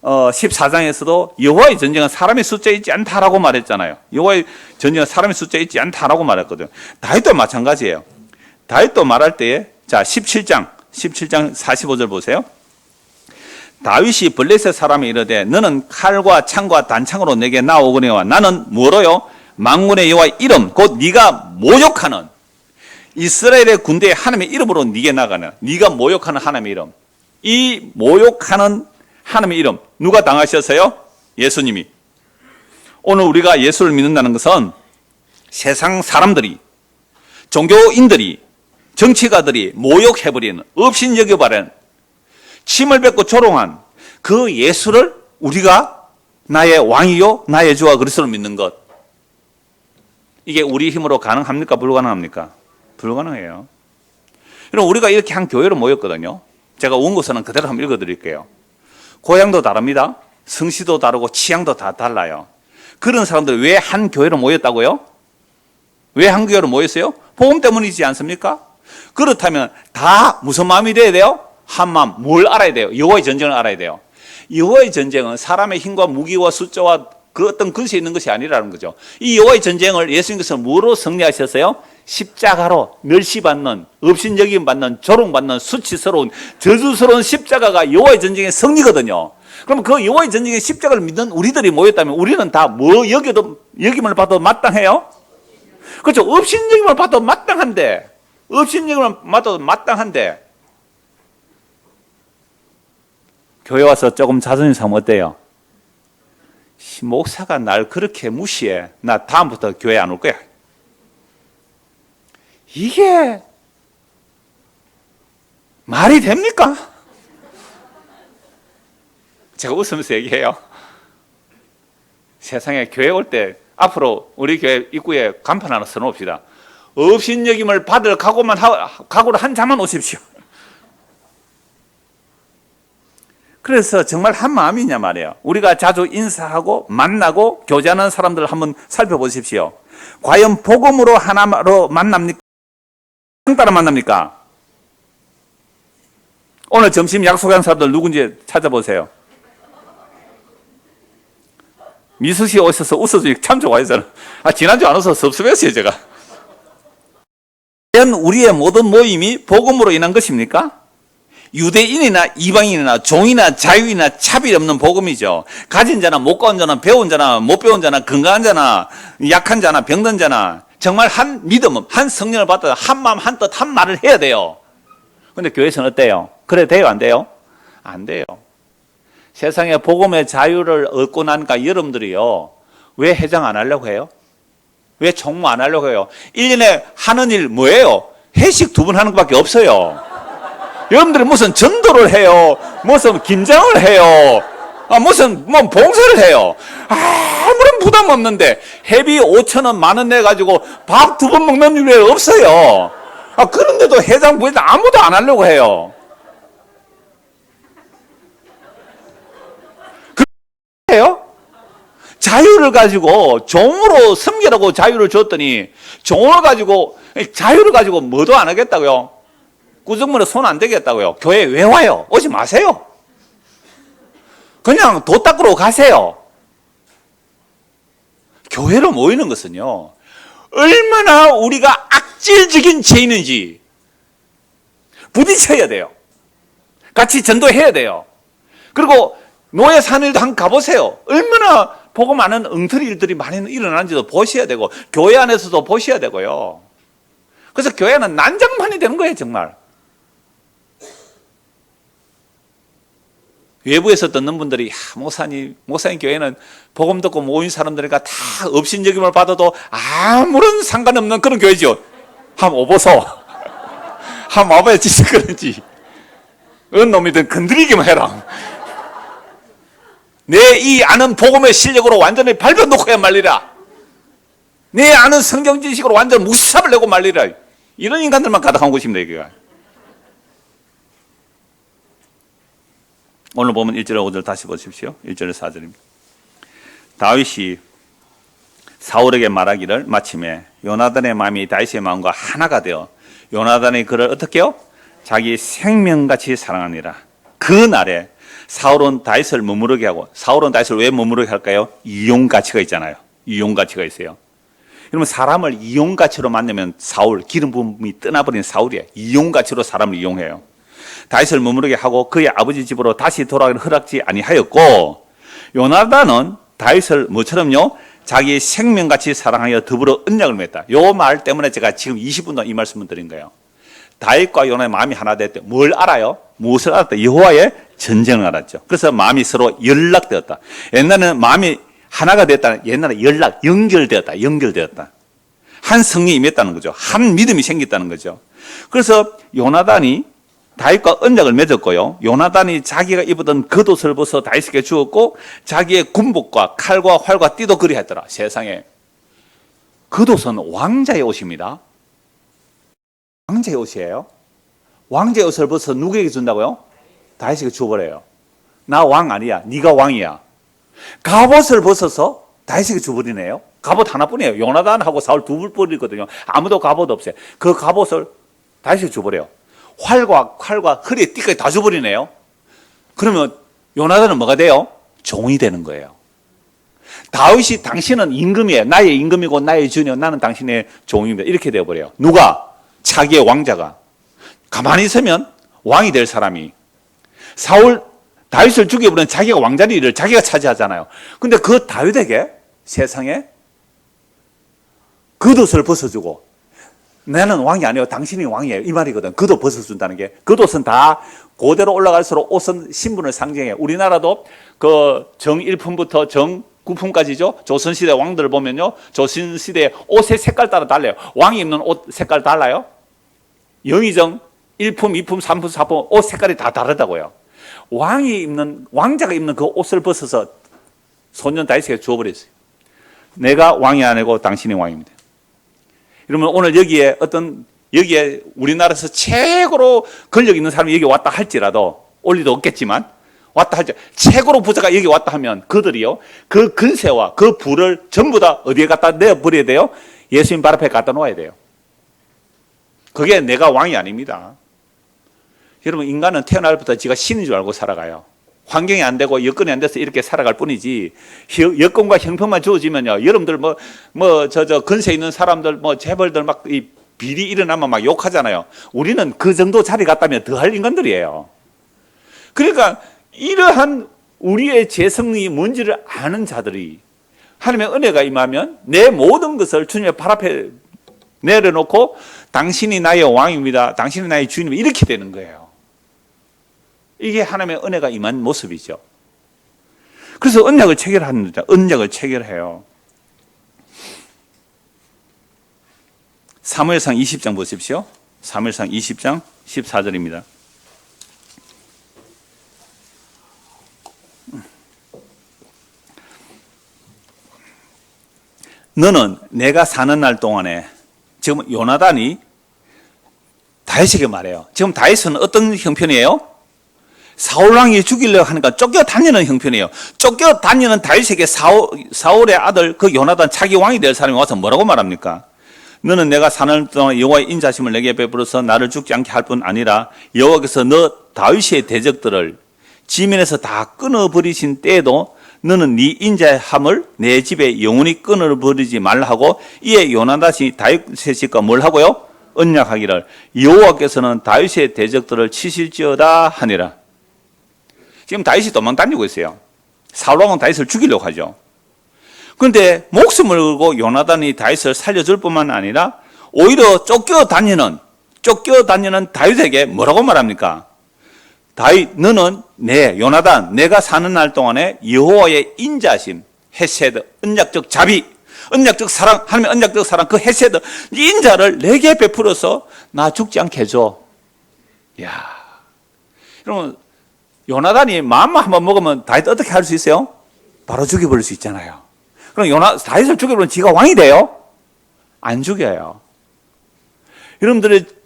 14장에서도 여호와의 전쟁은 사람의 숫자에 있지 않다라고 말했잖아요. 여호와의 전쟁은 사람의 숫자에 있지 않다라고 말했거든요. 다윗도 마찬가지예요. 다윗도 말할 때에 자 17장 45절 보세요. 다윗이 블레셋 사람이 이르되 너는 칼과 창과 단창으로 내게 나오거니와 나는 뭐로요? 만군의 여호와의 이름 곧 네가 모욕하는 이스라엘의 군대의 하나님의 이름으로 네게 나가는 네가 모욕하는 하나님의 이름. 이 모욕하는 하나님의 이름 누가 당하셨어요? 예수님이. 오늘 우리가 예수를 믿는다는 것은 세상 사람들이 종교인들이 정치가들이 모욕해버리는 업신 여겨버리는 침을 뱉고 조롱한 그 예수를 우리가 나의 왕이요 나의 주와 그리스도를 믿는 것. 이게 우리 힘으로 가능합니까? 불가능합니까? 불가능해요. 여러분 우리가 이렇게 한 교회로 모였거든요. 제가 원고서는 그대로 한번 읽어드릴게요. 고향도 다릅니다. 성씨도 다르고 취향도 다 달라요. 그런 사람들이 왜 한 교회로 모였다고요? 왜 한 교회로 모였어요? 복음 때문이지 않습니까? 그렇다면 다 무슨 마음이 돼야 돼요? 한 마음. 뭘 알아야 돼요? 여호와의 전쟁을 알아야 돼요. 여호와의 전쟁은 사람의 힘과 무기와 숫자와 그 어떤 것이 있는 것이 아니라는 거죠. 이 여호와의 전쟁을 예수님께서 뭐로 승리하셨어요? 십자가로 멸시받는, 업신여김받는, 조롱받는, 수치스러운, 저주스러운 십자가가 여호와의 전쟁의 승리거든요. 그럼 그 여호와의 전쟁의 십자가를 믿는 우리들이 모였다면 우리는 다 뭐 여김을 받아도 마땅해요? 그렇죠. 업신여김을 받아도 마땅한데, 업신여김을 받아도 마땅한데, 교회 와서 조금 자존심 상하면 어때요? 목사가 날 그렇게 무시해. 나 다음부터 교회 안 올 거야. 이게 말이 됩니까? 제가 웃으면서 얘기해요. 세상에 교회 올 때 앞으로 우리 교회 입구에 간판 하나 써놓읍시다. 업신여김을 받을 각오를 한 자만 오십시오. 그래서 정말 한 마음이냐 말이에요. 우리가 자주 인사하고 만나고 교제하는 사람들을 한번 살펴보십시오. 과연 복음으로 하나로 만납니까? 따라 만납니까? 오늘 점심 약속한 사람들 누군지 찾아보세요. 미수 씨 오셔서 웃어주기 참 좋아요, 저는. 지난주 안 웃어서 섭섭했어요, 제가. 과연 우리의 모든 모임이 복음으로 인한 것입니까? 유대인이나 이방인이나 종이나 자유이나 차별이 없는 복음이죠. 가진 자나 못 가진 자나 배운 자나 못 배운 자나 건강한 자나 약한 자나 병든 자나 정말 한 믿음, 한 성령을 받아 한 마음 한 뜻 한 말을 해야 돼요. 그런데 교회에서는 어때요? 그래 돼요? 안 돼요? 안 돼요. 세상에 복음의 자유를 얻고 나니까 여러분들이요. 왜 회장 안 하려고 해요? 왜 총무 안 하려고 해요? 1년에 하는 일 뭐예요? 회식 2번 하는 것밖에 없어요. 여러분들이 무슨 전도를 해요. 무슨 김장을 해요. 무슨 봉사를 해요. 아무런 부담 없는데 회비 5,000원 10,000원 내가지고 밥 2번 먹는 일이 없어요. 그런데도 회장 부회장 아무도 안 하려고 해요. 그래요? 자유를 가지고 종으로 섬기라고 자유를 줬더니 종을 가지고 자유를 가지고 뭐도 안 하겠다고요. 구정문에 손 안 대겠다고요. 교회 왜 와요? 오지 마세요. 그냥 도 닦으러 가세요. 교회로 모이는 것은요, 얼마나 우리가 악질적인 죄인인지 부딪혀야 돼요. 같이 전도해야 돼요. 그리고 노예 사는 일도 한번 가보세요. 얼마나 보고 많은 엉터리 일들이 많이 일어나는지도 보셔야 되고, 교회 안에서도 보셔야 되고요. 그래서 교회는 난장판이 되는 거예요, 정말. 외부에서 듣는 분들이, 목사님 교회는 복음 듣고 모인 사람들이니까 다 업신여김을 받아도 아무런 상관없는 그런 교회죠. 한번 오보소. 한번 와봐야 진짜 그런지. 어느 놈이든 건드리기만 해라. 내 이 아는 복음의 실력으로 완전히 밟아놓고야 말리라. 내 아는 성경 지식으로 완전 무시삽을 내고 말리라. 이런 인간들만 가득한 곳입니다, 여기가. 오늘 보면 1절 5절 다시 보십시오. 1절 4절입니다. 다윗이 사울에게 말하기를 마침에 요나단의 마음이 다윗의 마음과 하나가 되어 요나단이 그를 어떻게 해요? 자기 생명같이 사랑하니라. 그 날에 사울은 다윗을 머무르게 하고, 사울은 다윗을 왜 머무르게 할까요? 이용가치가 있잖아요. 이용가치가 있어요. 그러면 사람을 이용가치로 만나면 사울, 기름 부음이 떠나버린 사울이에요. 이용가치로 사람을 이용해요. 다윗을 머무르게 하고 그의 아버지 집으로 다시 돌아가기를 허락지 아니하였고, 요나단은 다윗을 뭐처럼요? 자기 생명같이 사랑하여 더불어 언약을 맺다. 요 말 때문에 제가 지금 20분 동안 이 말씀을 드린 거예요. 다윗과 요나의 마음이 하나 됐대. 뭘 알아요? 무엇을 알았다? 여호와의 전쟁을 알았죠. 그래서 마음이 서로 연락되었다. 옛날에는 마음이 하나가 됐다. 옛날에 연결되었다. 한 성령이 임했다는 거죠. 한 믿음이 생겼다는 거죠. 그래서 요나단이 다윗과 언약을 맺었고요. 요나단이 자기가 입었던 겉옷을 벗어 다윗에게 주었고, 자기의 군복과 칼과 활과 띠도 그리했더라. 세상에. 겉옷은 왕자의 옷입니다. 왕자의 옷이에요. 왕자의 옷을 벗어 누구에게 준다고요? 다윗에게 줘버려요. 나 왕 아니야. 네가 왕이야. 갑옷을 벗어서 다윗에게 줘버리네요. 갑옷 하나뿐이에요. 요나단하고 사울 두 불뿐이거든요. 아무도 갑옷 없어요. 그 갑옷을 다윗에게 줘버려요. 활과 칼과 허리에 띠까지 다 줘버리네요. 그러면 요나단은 뭐가 돼요? 종이 되는 거예요. 다윗이 당신은 임금이에요. 나의 임금이고 나의 주인이요. 나는 당신의 종입니다. 이렇게 되어버려요. 누가? 자기의 왕자가. 가만히 있으면 왕이 될 사람이. 사울, 다윗을 죽여버리는 자기가 왕자리를 자기가 차지하잖아요. 근데 그 다윗에게 세상에 겉옷을 벗어주고, 나는 왕이 아니에요. 당신이 왕이에요. 이 말이거든. 겉옷 벗어준다는 게. 겉옷은 다 고대로 올라갈수록 옷은 신분을 상징해요. 우리나라도 그 정1품부터 정9품까지죠. 조선시대 왕들을 보면요. 조선시대 옷의 색깔 따라 달라요. 왕이 입는 옷 색깔 달라요. 영의정 1품, 2품, 3품, 4품 옷 색깔이 다 다르다고요. 왕자가 입는 그 옷을 벗어서 소년 다윗에게 주어버렸어요. 내가 왕이 아니고 당신이 왕입니다. 그러면 오늘 여기에 우리나라에서 최고로 권력 있는 사람이 여기 왔다 할지라도, 올 리도 없겠지만, 왔다 할지, 최고로 부자가 여기 왔다 하면 그들이요, 그 근세와 그 부를 전부 다 어디에 갖다 내버려야 돼요? 예수님 발 앞에 갖다 놓아야 돼요. 그게 내가 왕이 아닙니다. 여러분, 인간은 태어날부터 지가 신인 줄 알고 살아가요. 환경이 안 되고 여건이 안 돼서 이렇게 살아갈 뿐이지, 여건과 형편만 주어지면요, 여러분들 근세 있는 사람들, 재벌들 막 이 비리 일어나면 막 욕하잖아요. 우리는 그 정도 자리 갔다면 더 할 인간들이에요. 그러니까 이러한 우리의 재성이 뭔지를 아는 자들이, 하나님의 은혜가 임하면 내 모든 것을 주님의 발 앞에 내려놓고, 당신이 나의 왕입니다. 당신이 나의 주인입니다. 이렇게 되는 거예요. 이게 하나님의 은혜가 임한 모습이죠. 그래서 언약을 체결합니다. 언약을 체결해요. 사무엘상 20장 보십시오. 사무엘상 20장 14절입니다. 너는 내가 사는 날 동안에, 지금 요나단이 다윗에게 말해요. 지금 다윗은 어떤 형편이에요? 사울왕이 죽이려고 하니까 쫓겨다니는 형편이에요. 쫓겨다니는 다윗에게 사울의 아들 그 요나단 차기 왕이 될 사람이 와서 뭐라고 말합니까? 너는 내가 사는 동안 여호와의 인자심을 내게 베풀어서 나를 죽지 않게 할 뿐 아니라 여호와께서 너 다윗의 대적들을 지면에서 다 끊어버리신 때에도 너는 네 인자의 함을 내 집에 영원히 끊어버리지 말라 하고, 이에 요나단이 다윗의 집과 뭘 하고요? 언약하기를 여호와께서는 다윗의 대적들을 치실지어다 하니라. 지금 다윗이 도망다니고 있어요. 사울왕은 다윗을 죽이려고 하죠. 그런데 목숨을 걸고 요나단이 다윗을 살려줄 뿐만 아니라 오히려 쫓겨다니는 다윗에게 뭐라고 말합니까? 다윗, 너는 요나단, 내가 사는 날 동안에 여호와의 인자심, 헤세드, 언약적 자비, 언약적 사랑, 하나님의 언약적 사랑, 그 헤세드, 이 인자를 내게 베풀어서 나 죽지 않게 해줘. 이야, 여러분, 요나단이 마음만 한번 먹으면 다윗 어떻게 할 수 있어요? 바로 죽여버릴 수 있잖아요. 그럼 다윗을 죽여버리면 지가 왕이 돼요? 안 죽여요.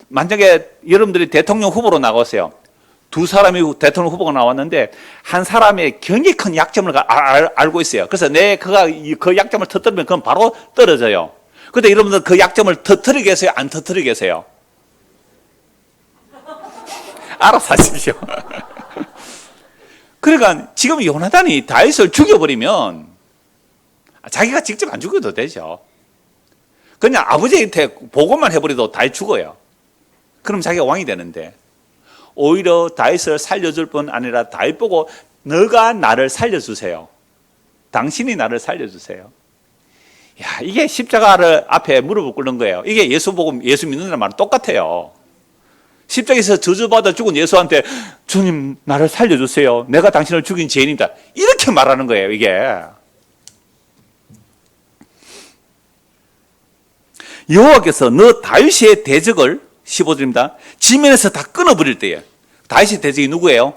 만약에 여러분들이 대통령 후보로 나갔어요. 두 사람이 대통령 후보가 나왔는데 한 사람의 굉장히 큰 약점을 알고 있어요. 그래서 그가 그 약점을 터뜨리면 그건 바로 떨어져요. 근데 여러분들 그 약점을 터뜨리게 해서요? 안 터뜨리게 해서요? 알아서 하십시오. 그러니까 지금 요나단이 다윗을 죽여버리면 자기가 직접 안 죽여도 되죠. 그냥 아버지한테 보고만 해버려도 다윗 죽어요. 그럼 자기가 왕이 되는데, 오히려 다윗을 살려줄 뿐 아니라 다윗 보고 너가 나를 살려주세요. 당신이 나를 살려주세요. 야, 이게 십자가를 앞에 무릎을 꿇는 거예요. 이게 예수 보고 예수 믿는다는 말은 똑같아요. 십자가에서 저주받아 죽은 예수한테 주님 나를 살려주세요. 내가 당신을 죽인 죄인이다. 이렇게 말하는 거예요, 이게. 여호와께서 너 다윗의 대적을 15절입니다. 지면에서 다 끊어버릴 때에, 다윗의 대적이 누구예요?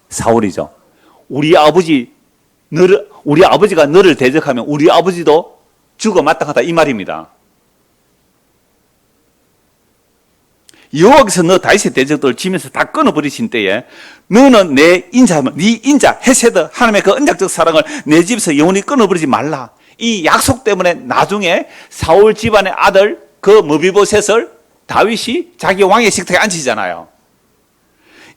사울이죠. 우리 아버지가 너를 대적하면 우리 아버지도 죽어 마땅하다, 이 말입니다. 여호와께서 너 다윗의 대적들을 지면에서 다 끊어버리신 때에 너는 내 인자함을, 네 인자 헤세드 하나님의 그 언약적 사랑을 내 집에서 영원히 끊어버리지 말라. 이 약속 때문에 나중에 사울 집안의 아들 그 머비보셋을 다윗이 자기 왕의 식탁에 앉히잖아요.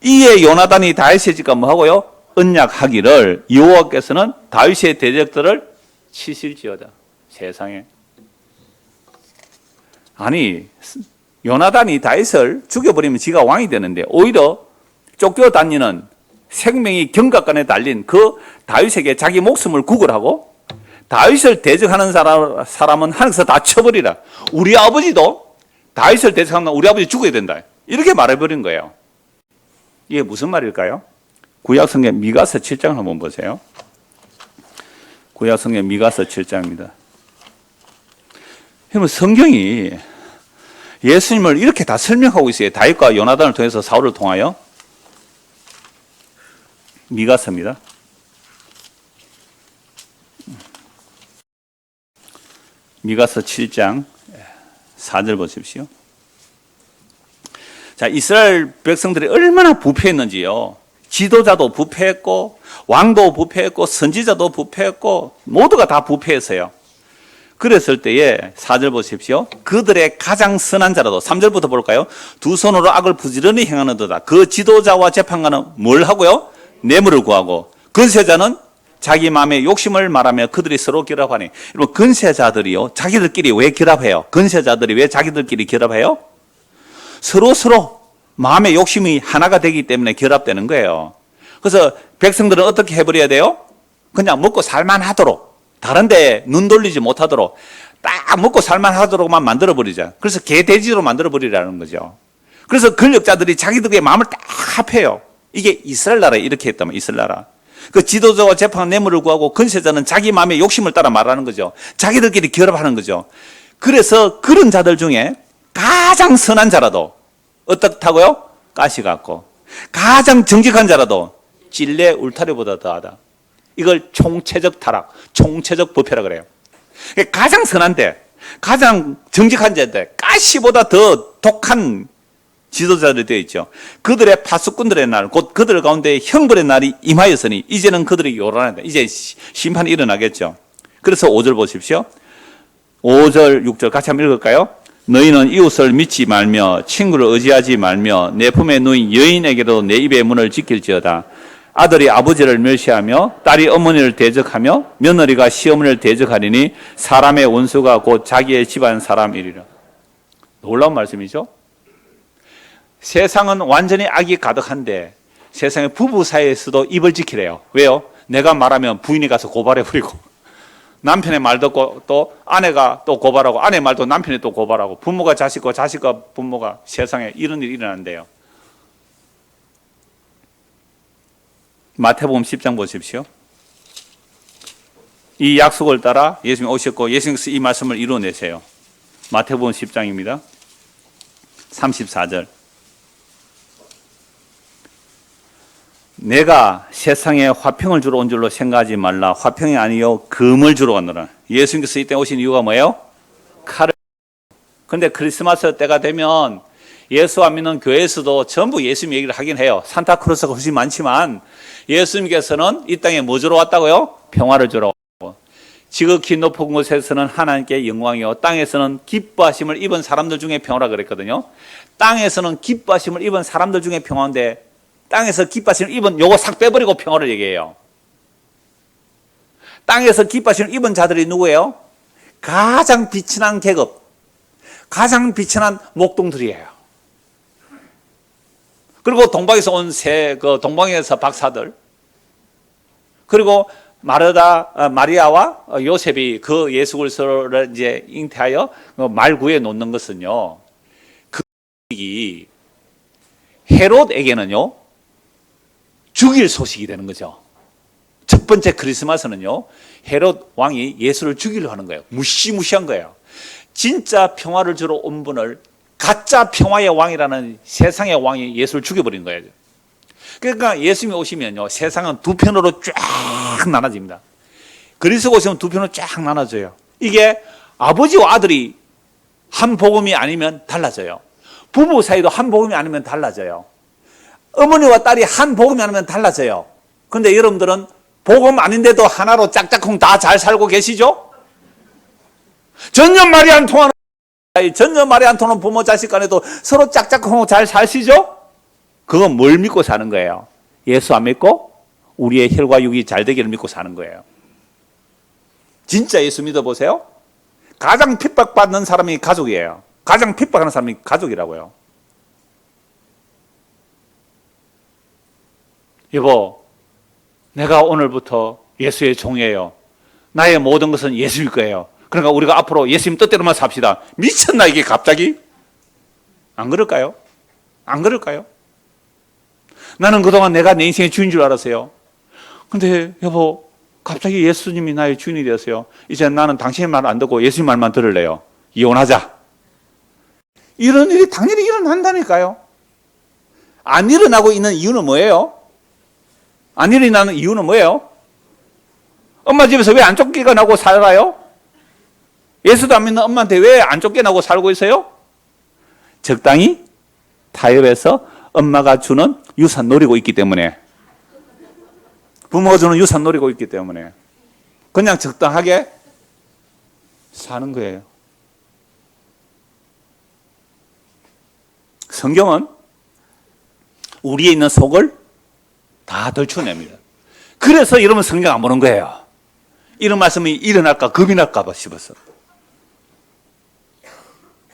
이에 요나단이 다윗의 집과 뭐 하고요? 언약하기를 여호와께서는 다윗의 대적들을 치실지어다. 세상에. 아니, 요나단이 다윗을 죽여버리면 지가 왕이 되는데 오히려 쫓겨다니는 생명이 경각간에 달린 그 다윗에게 자기 목숨을 구걸하고, 다윗을 대적하는 사람은 하늘에서 다 쳐버리라. 우리 아버지도 다윗을 대적하면 우리 아버지 죽어야 된다. 이렇게 말해버린 거예요. 이게 무슨 말일까요? 구약성경 미가서 7장을 한번 보세요. 구약성경 미가서 7장입니다. 여러분, 성경이 예수님을 이렇게 다 설명하고 있어요. 다윗과 요나단을 통해서 사울을 통하여. 미가서입니다. 미가서 7장 4절 보십시오. 자, 이스라엘 백성들이 얼마나 부패했는지요. 지도자도 부패했고, 왕도 부패했고, 선지자도 부패했고, 모두가 다 부패했어요. 그랬을 때에 4절 보십시오. 그들의 가장 선한 자라도, 3절부터 볼까요? 두 손으로 악을 부지런히 행하는도다. 그 지도자와 재판관은 뭘 하고요? 뇌물을 구하고, 건세자는 자기 마음의 욕심을 말하며 그들이 서로 결합하니. 여러분, 건세자들이요, 자기들끼리 왜 결합해요? 건세자들이 왜 자기들끼리 결합해요? 서로 마음의 욕심이 하나가 되기 때문에 결합되는 거예요. 그래서 백성들은 어떻게 해버려야 돼요? 그냥 먹고 살만하도록, 다른 데 눈 돌리지 못하도록 딱 먹고 살만하도록만 만들어버리자. 그래서 개돼지로 만들어버리라는 거죠. 그래서 권력자들이 자기들의 마음을 딱 합해요. 이게 이스라엘 나라에 이렇게 했다면, 이스라엘 나라. 그 지도자와 재판 뇌물을 구하고 건세자는 자기 마음의 욕심을 따라 말하는 거죠. 자기들끼리 결합하는 거죠. 그래서 그런 자들 중에 가장 선한 자라도 어떻다고요? 가시 같고, 가장 정직한 자라도 찔레 울타리보다 더하다. 이걸 총체적 타락, 총체적 부패라 그래요. 가장 선한데, 가장 정직한 자인데 가시보다 더 독한 지도자들이 되어 있죠. 그들의 파수꾼들의 날, 곧 그들 가운데 형벌의 날이 임하였으니 이제는 그들이 요란하다. 이제 심판이 일어나겠죠. 그래서 5절 보십시오. 5절, 6절 같이 한번 읽을까요? 너희는 이웃을 믿지 말며 친구를 의지하지 말며 내 품에 누인 여인에게도 내 입의 문을 지킬지어다. 아들이 아버지를 멸시하며 딸이 어머니를 대적하며 며느리가 시어머니를 대적하리니 사람의 원수가 곧 자기의 집안 사람이리라. 놀라운 말씀이죠. 세상은 완전히 악이 가득한데 세상의 부부 사이에서도 입을 지키래요. 왜요? 내가 말하면 부인이 가서 고발해버리고 남편의 말 듣고 또 아내가 또 고발하고 아내 말도 남편이 또 고발하고 부모가 자식과 자식과 부모가 세상에 이런 일이 일어난대요. 마태복음 10장 보십시오. 이 약속을 따라 예수님이 오셨고 예수님께서 이 말씀을 이루어내세요. 마태복음 10장입니다. 34절. 내가 세상에 화평을 주러 온 줄로 생각하지 말라. 화평이 아니요 금을 주러 왔노라. 예수님께서 이때 오신 이유가 뭐예요? 칼을. 그런데 크리스마스 때가 되면 예수 안 믿는 교회에서도 전부 예수님 얘기를 하긴 해요. 산타크로스가 훨씬 많지만 예수님께서는 이 땅에 뭐 주러 왔다고요? 평화를 주러 왔고, 지극히 높은 곳에서는 하나님께 영광이요 땅에서는 기뻐하심을 입은 사람들 중에 평화라 그랬거든요. 땅에서는 기뻐하심을 입은 사람들 중에 평화인데 땅에서 기뻐하심을 입은 요거 싹 빼버리고 평화를 얘기해요. 땅에서 기뻐하심을 입은 자들이 누구예요? 가장 비천한 계급, 가장 비천한 목동들이에요. 그리고 동방에서 온 동방에서 박사들, 그리고 마리아와 요셉이 그 예수 그리스도를 이제 잉태하여 말 구해 놓는 것은요, 그 소식이 헤롯에게는요 죽일 소식이 되는 거죠. 첫 번째 크리스마스는요 헤롯 왕이 예수를 죽이려 하는 거예요. 무시무시한 거예요. 진짜 평화를 주러 온 분을 가짜 평화의 왕이라는 세상의 왕이 예수를 죽여버린 거예요. 그러니까 예수님이 오시면요 세상은 두 편으로 쫙 나눠집니다. 그리스도가 오시면 두 편으로 쫙 나눠져요. 이게 아버지와 아들이 한 복음이 아니면 달라져요. 부부 사이도 한 복음이 아니면 달라져요. 어머니와 딸이 한 복음이 아니면 달라져요. 그런데 여러분들은 복음 아닌데도 하나로 짝짝꿍 다 잘 살고 계시죠? 전혀 말이 안 통하는, 전혀 말이 안 통하는 부모 자식 간에도 서로 짝짝꿍 잘 사시죠? 그건 뭘 믿고 사는 거예요? 예수 안 믿고 우리의 혈과 육이 잘 되기를 믿고 사는 거예요. 진짜 예수 믿어보세요. 가장 핍박받는 사람이 가족이에요. 가장 핍박하는 사람이 가족이라고요. 여보, 내가 오늘부터 예수의 종이에요. 나의 모든 것은 예수일 거예요. 그러니까 우리가 앞으로 예수님 뜻대로만 삽시다. 미쳤나 이게 갑자기? 안 그럴까요? 안 그럴까요? 나는 그동안 내가 내 인생의 주인 줄 알았어요. 근데 여보, 갑자기 예수님이 나의 주인이 되었어요. 이제 나는 당신의 말 안 듣고 예수님 말만 들을래요. 이혼하자. 이런 일이 당연히 일어난다니까요. 안 일어나고 있는 이유는 뭐예요? 안 일어나는 이유는 뭐예요? 엄마 집에서 왜 안 쫓겨나고 살아요? 예수도 안 믿는 엄마한테 왜 안 쫓겨나고 살고 있어요? 적당히 타협해서 엄마가 주는 유산 노리고 있기 때문에, 부모가 주는 유산 노리고 있기 때문에 그냥 적당하게 사는 거예요. 성경은 우리에 있는 속을 다 덜쳐냅니다. 그래서 여러분 성경 안 보는 거예요. 이런 말씀이 일어날까 겁이 날까 봐 싶어서.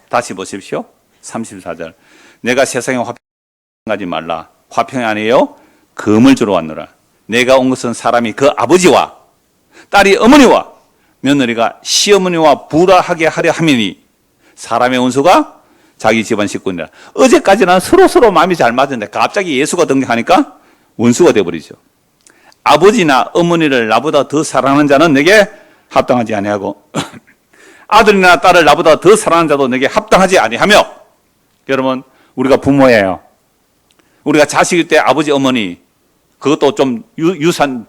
다시 보십시오. 34절. 내가 세상에 화평하지 말라. 화평이 아니에요 금을 주러 왔노라. 내가 온 것은 사람이 그 아버지와 딸이 어머니와 며느리가 시어머니와 불화하게 하려 함이니 사람의 원수가 자기 집안 식구니라. 어제까지는 서로 마음이 잘 맞았는데 갑자기 예수가 등장하니까 원수가 되어버리죠. 아버지나 어머니를 나보다 더 사랑하는 자는 내게 합당하지 아니하고 아들이나 딸을 나보다 더 사랑하는 자도 내게 합당하지 아니하며. 여러분, 우리가 부모예요. 우리가 자식일 때 아버지 어머니 그것도 좀 유산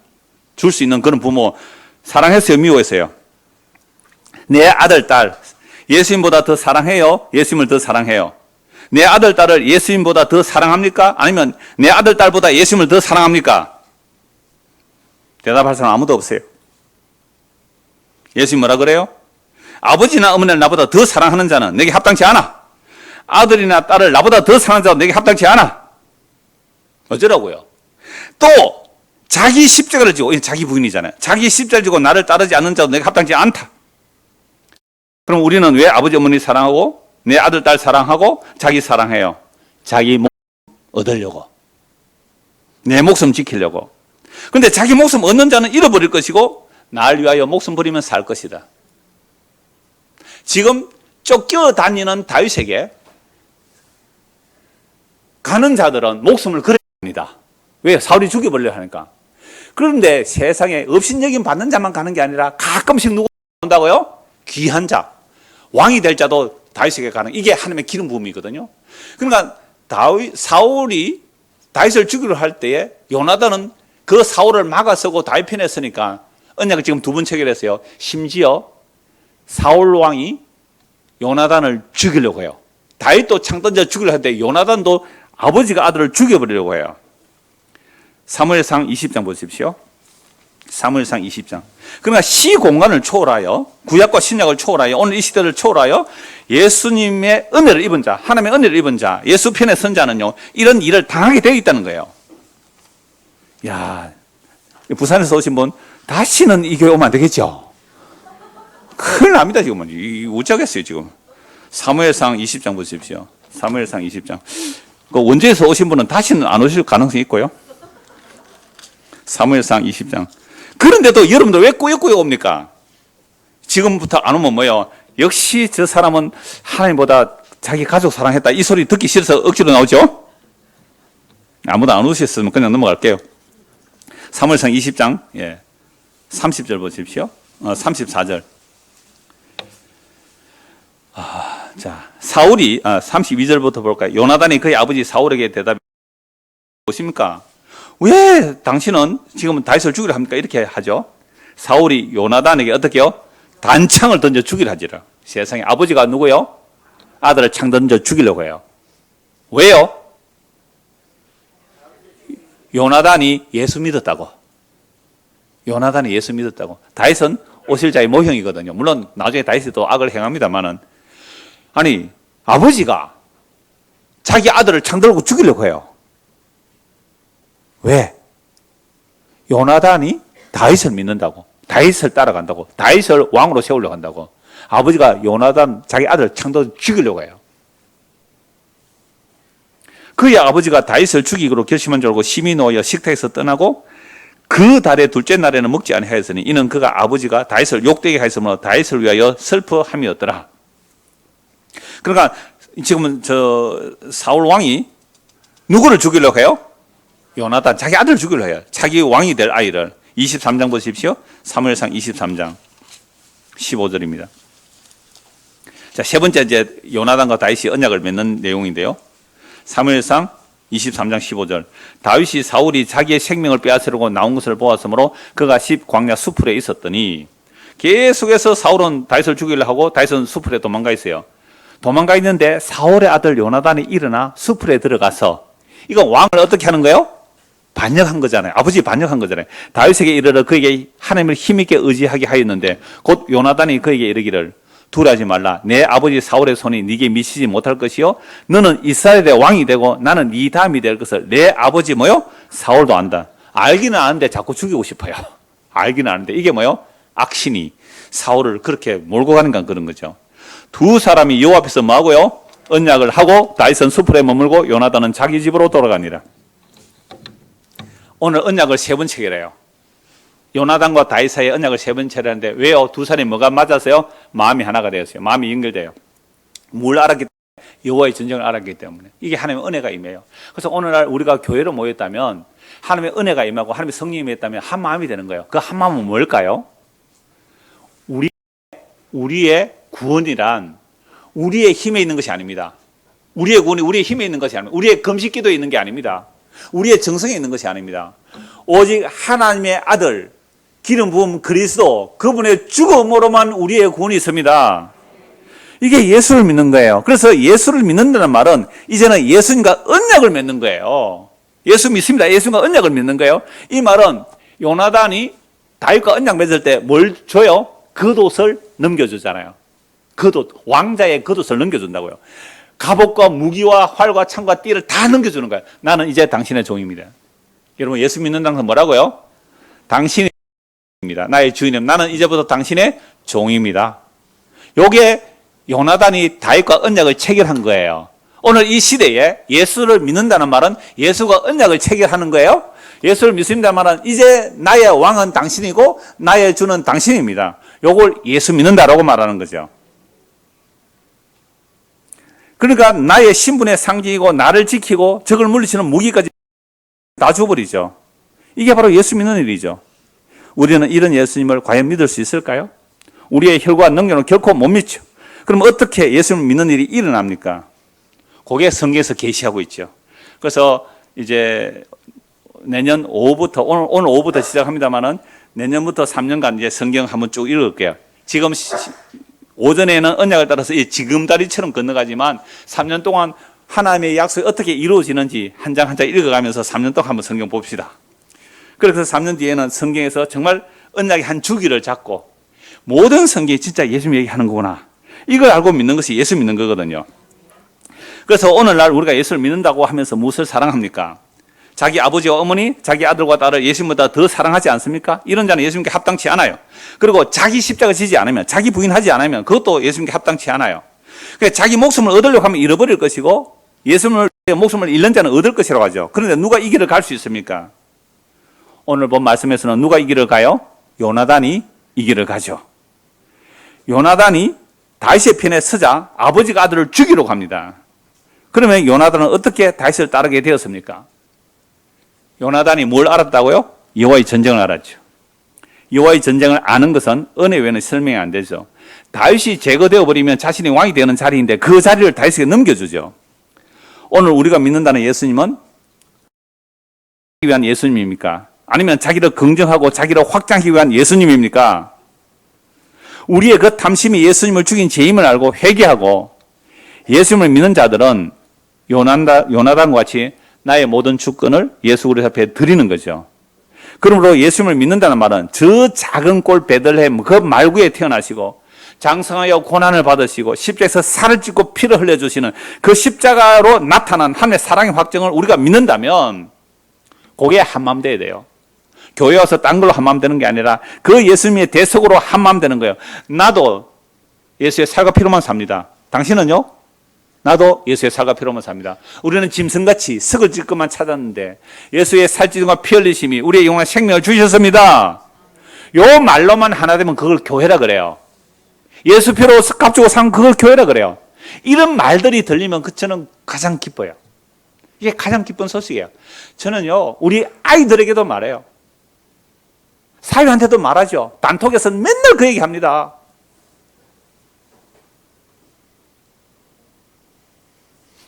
줄 수 있는 그런 부모 사랑했어요, 미워했어요? 내 아들, 딸 예수님보다 더 사랑해요? 예수님을 더 사랑해요? 내 아들, 딸을 예수님보다 더 사랑합니까? 아니면 내 아들, 딸보다 예수님을 더 사랑합니까? 대답할 사람 아무도 없어요. 예수님 뭐라 그래요? 아버지나 어머니를 나보다 더 사랑하는 자는 내게 합당치 않아. 아들이나 딸을 나보다 더 사랑하는 자는 내게 합당치 않아. 어쩌라고요? 또 자기 십자가를 지고, 자기 부인이잖아요. 자기 십자가를 지고 나를 따르지 않는 자도 내게 합당치 않다. 그럼 우리는 왜 아버지 어머니 사랑하고 내 아들 딸 사랑하고 자기 사랑해요? 자기 목숨 얻으려고, 내 목숨 지키려고. 그런데 자기 목숨 얻는 자는 잃어버릴 것이고 날 위하여 목숨 버리면 살 것이다. 지금 쫓겨다니는 다윗에게 가는 자들은 목숨을 걸어야 합니다. 왜? 사울이 죽여버리려 하니까. 그런데 세상에 업신여김 받는 자만 가는 게 아니라 가끔씩 누구 온다고요? 귀한 자, 왕이 될 자도 다윗에게 가는, 이게 하나님의 기름 부음이거든요. 그러니까 사울이 다윗을 죽이려 할 때에 요나단은 그 사울을 막아서고 다윗 편에 서니까 언약을 지금 두 번 체결했어요. 심지어 사울 왕이 요나단을 죽이려고 해요. 다윗도 창 던져 죽이려 할 때 요나단도 아버지가 아들을 죽여버리려고 해요. 사무엘상 20장 보십시오. 사무엘상 20장. 그러나 시공간을 초월하여, 구약과 신약을 초월하여, 오늘 이 시대를 초월하여 예수님의 은혜를 입은 자, 하나님의 은혜를 입은 자, 예수 편에 선 자는요, 이런 일을 당하게 되어 있다는 거예요. 야, 부산에서 오신 분 다시는 이 교회 오면 안 되겠죠? 큰일 납니다, 지금은. 어쩌겠어요, 지금. 사무엘상 20장 보십시오. 사무엘상 20장. 그 원주에서 오신 분은 다시는 안 오실 가능성이 있고요. 사무엘상 20장. 그런데도 여러분들 왜 꾸역꾸역 옵니까? 지금부터 안 오면 뭐예요? 역시 저 사람은 하나님보다 자기 가족 사랑했다. 이 소리 듣기 싫어서 억지로 나오죠? 아무도 안 오셨으면 그냥 넘어갈게요. 사무엘상 20장, 30절 보십시오. 34절. 자, 사울이, 32절부터 볼까요? 요나단이 그의 아버지 사울에게 대답해 보십니까? 왜 당신은 지금 다윗을 죽이려 합니까? 이렇게 하죠. 사울이 요나단에게 어떻게요? 단창을 던져 죽이려 하지라. 세상에 아버지가 누구요? 아들을 창 던져 죽이려고 해요. 왜요? 요나단이 예수 믿었다고. 요나단이 예수 믿었다고. 다윗은 오실 자의 모형이거든요. 물론 나중에 다윗이 또 악을 행합니다만은. 아니, 아버지가 자기 아들을 창 들고 죽이려고 해요. 왜? 요나단이 다윗을 믿는다고, 다윗을 따라간다고, 다윗을 왕으로 세우려고 한다고. 아버지가 요나단 자기 아들 창도 죽이려고 해요. 그의 아버지가 다윗을 죽이기로 결심한 줄 알고 심히 놓여 식탁에서 떠나고 그 달의 둘째 날에는 먹지 아니하였으니 이는 그가 아버지가 다윗을 욕되게 하였으므로 다윗을 위하여 슬퍼함이었더라. 그러니까 지금은 저 사울 왕이 누구를 죽이려고 해요? 요나단, 자기 아들을 죽이려 해요. 자기 왕이 될 아이를. 23장 보십시오. 사무엘상 23장 15절입니다. 자, 세 번째 이제 요나단과 다윗이 언약을 맺는 내용인데요. 사무엘상 23장 15절. 다윗이 사울이 자기의 생명을 빼앗으려고 나온 것을 보았으므로 그가 십 광야 수풀에 있었더니, 계속해서 사울은 다윗을 죽이려 하고 다윗은 수풀에 도망가 있어요. 도망가 있는데 사울의 아들 요나단이 일어나 수풀에 들어가서, 이거 왕을 어떻게 하는 거예요? 반역한 거잖아요. 아버지 반역한 거잖아요. 다윗에게 이르러 그에게 하나님을 힘있게 의지하게 하였는데 곧 요나단이 그에게 이르기를 두려워하지 말라. 내 아버지 사울의 손이 네게 미치지 못할 것이요 너는 이스라엘의 왕이 되고 나는 네 다음이 될 것을 내 아버지 뭐요? 사울도 안다. 알기는 아는데 자꾸 죽이고 싶어요. 알기는 아는데 이게 뭐요? 악신이 사울을 그렇게 몰고 가는 건 그런 거죠. 두 사람이 여호와 앞에서 뭐하고요? 언약을 하고 다윗은 수풀에 머물고 요나단은 자기 집으로 돌아가니라. 오늘 언약을 세 번 체결해요. 요나단과 다윗 사이에 언약을 세 번 체결하는데 왜요? 두 사람이 뭐가 맞았어요? 마음이 하나가 되었어요. 마음이 연결돼요. 뭘 알았기 때문에? 여호와의 전쟁을 알았기 때문에. 이게 하나님의 은혜가 임해요. 그래서 오늘날 우리가 교회로 모였다면 하나님의 은혜가 임하고 하나님의 성령이 임했다면 한 마음이 되는 거예요. 그 한 마음은 뭘까요? 우리의 구원이란 우리의 힘에 있는 것이 아닙니다. 우리의 구원이 우리의 힘에 있는 것이 아닙니다. 우리의 금식 기도에 있는 게 아닙니다. 우리의 정성에 있는 것이 아닙니다. 오직 하나님의 아들 기름 부음 그리스도 그분의 죽음으로만 우리의 구원이 있습니다. 이게 예수를 믿는 거예요. 그래서 예수를 믿는다는 말은 이제는 예수님과 언약을 맺는 거예요. 예수 믿습니다. 예수님과 언약을 믿는 거예요. 이 말은 요나단이 다윗과 언약 맺을 때 뭘 줘요? 겉옷을 넘겨주잖아요. 겉옷, 왕자의 겉옷을 넘겨준다고요. 갑옷과 무기와 활과 창과 띠를 다 넘겨주는 거예요. 나는 이제 당신의 종입니다. 여러분, 예수 믿는 당신 뭐라고요? 당신의 종입니다. 나의 주인은 나는 이제부터 당신의 종입니다. 요게 요나단이 다윗과 언약을 체결한 거예요. 오늘 이 시대에 예수를 믿는다는 말은 예수가 언약을 체결하는 거예요. 예수를 믿습니다는 말은 이제 나의 왕은 당신이고 나의 주는 당신입니다. 요걸 예수 믿는다라고 말하는 거죠. 그러니까 나의 신분의 상징이고 나를 지키고 적을 물리치는 무기까지 다 줘버리죠. 이게 바로 예수 믿는 일이죠. 우리는 이런 예수님을 과연 믿을 수 있을까요? 우리의 혈과 능력은 결코 못 믿죠. 그럼 어떻게 예수님을 믿는 일이 일어납니까? 그게 성경에서 계시하고 있죠. 그래서 이제 내년 오후부터 오늘 오후부터 시작합니다만은 내년부터 3년간 이제 성경 한번 쭉 읽을게요. 지금 오전에는 언약을 따라서 지금다리처럼 건너가지만 3년 동안 하나님의 약속이 어떻게 이루어지는지 한 장 한 장 읽어가면서 3년 동안 한번 성경 봅시다. 그래서 3년 뒤에는 성경에서 정말 언약의 한 주기를 잡고 모든 성경이 진짜 예수님 얘기하는 거구나. 이걸 알고 믿는 것이 예수 믿는 거거든요. 그래서 오늘날 우리가 예수를 믿는다고 하면서 무엇을 사랑합니까? 자기 아버지와 어머니, 자기 아들과 딸을 예수님보다 더 사랑하지 않습니까? 이런 자는 예수님께 합당치 않아요. 그리고 자기 십자가 지지 않으면, 자기 부인하지 않으면 그것도 예수님께 합당치 않아요. 그러니까 자기 목숨을 얻으려고 하면 잃어버릴 것이고 예수님을 목숨을 잃는 자는 얻을 것이라고 하죠. 그런데 누가 이 길을 갈 수 있습니까? 오늘 본 말씀에서는 누가 이 길을 가요? 요나단이 이 길을 가죠. 요나단이 다윗의 편에 서자 아버지가 아들을 죽이려고 합니다. 그러면 요나단은 어떻게 다윗을 따르게 되었습니까? 요나단이 뭘 알았다고요? 여호와의 전쟁을 알았죠. 여호와의 전쟁을 아는 것은 은혜 외에는 설명이 안 되죠. 다윗이 제거되어 버리면 자신이 왕이 되는 자리인데 그 자리를 다윗에게 넘겨주죠. 오늘 우리가 믿는다는 예수님은 위한 예수님입니까? 아니면 자기를 긍정하고 자기를 확장하기 위한 예수님입니까? 우리의 그 탐심이 예수님을 죽인 죄임을 알고 회개하고 예수님을 믿는 자들은 요나단과 같이 나의 모든 주권을 예수 그리스도 앞에 드리는 거죠. 그러므로 예수님을 믿는다는 말은 저 작은 꼴 베들레헴 그 말구에 태어나시고 장성하여 고난을 받으시고 십자가에서 살을 찢고 피를 흘려주시는 그 십자가로 나타난 하나님의 사랑의 확정을 우리가 믿는다면 그게 한마음 돼야 돼요. 교회 와서 딴 걸로 한마음 되는 게 아니라 그 예수님의 대속으로 한마음 되는 거예요. 나도 예수의 살과 피로만 삽니다. 당신은요? 나도 예수의 살과 피로만 삽니다. 우리는 짐승같이 썩을 찔 것만 찾았는데 예수의 살찌짐과 피 흘리심이 우리의 영원한 생명을 주셨습니다. 요 말로만 하나 되면 그걸 교회라 그래요. 예수 피로 값주고 산 그걸 교회라 그래요. 이런 말들이 들리면 저는 가장 기뻐요. 이게 가장 기쁜 소식이에요. 저는요 우리 아이들에게도 말해요. 사위한테도 말하죠. 단톡에서는 맨날 그 얘기합니다.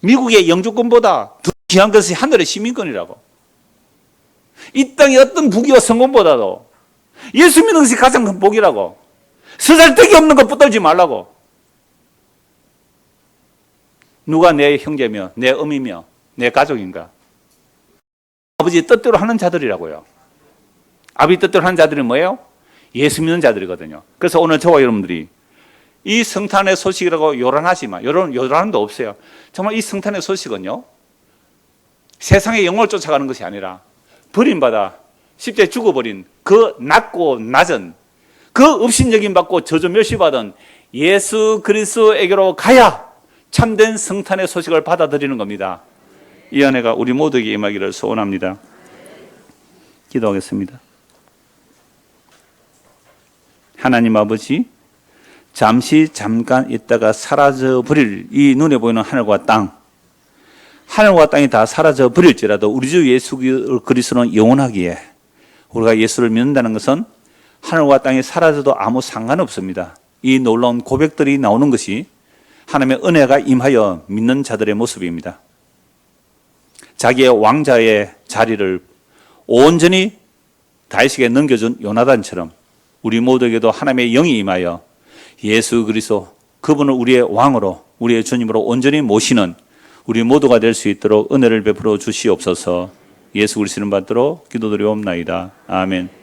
미국의 영주권보다 더 귀한 것이 하늘의 시민권이라고. 이 땅의 어떤 부귀와 성공보다도 예수 믿는 것이 가장 큰 복이라고. 쓰잘데기 없는 것 붙들지 말라고. 누가 내 형제며 내 어미며 내 가족인가? 아버지 뜻대로 하는 자들이라고요. 아버지 뜻대로 하는 자들이 뭐예요? 예수 믿는 자들이거든요. 그래서 오늘 저와 여러분들이 이 성탄의 소식이라고 요란하지만 요란함도 없어요. 정말 이 성탄의 소식은요 세상의 영혼을 쫓아가는 것이 아니라 버림받아 십자가에 죽어버린 그 낮고 낮은 그 업신여김 받고 저주 멸시받은 예수 그리스도에게로 가야 참된 성탄의 소식을 받아들이는 겁니다. 이 은혜가 우리 모두에게 임하기를 소원합니다. 기도하겠습니다. 하나님 아버지, 잠깐 있다가 사라져 버릴 이 눈에 보이는 하늘과 땅이 다 사라져 버릴지라도 우리 주 예수 그리스도는 영원하기에 우리가 예수를 믿는다는 것은 하늘과 땅이 사라져도 아무 상관없습니다. 이 놀라운 고백들이 나오는 것이 하나님의 은혜가 임하여 믿는 자들의 모습입니다. 자기의 왕자의 자리를 온전히 다윗에게 넘겨준 요나단처럼 우리 모두에게도 하나님의 영이 임하여 예수 그리스도 그분을 우리의 왕으로, 우리의 주님으로 온전히 모시는 우리 모두가 될 수 있도록 은혜를 베풀어 주시옵소서. 예수 그리스도를 받들어 기도드리옵나이다. 아멘.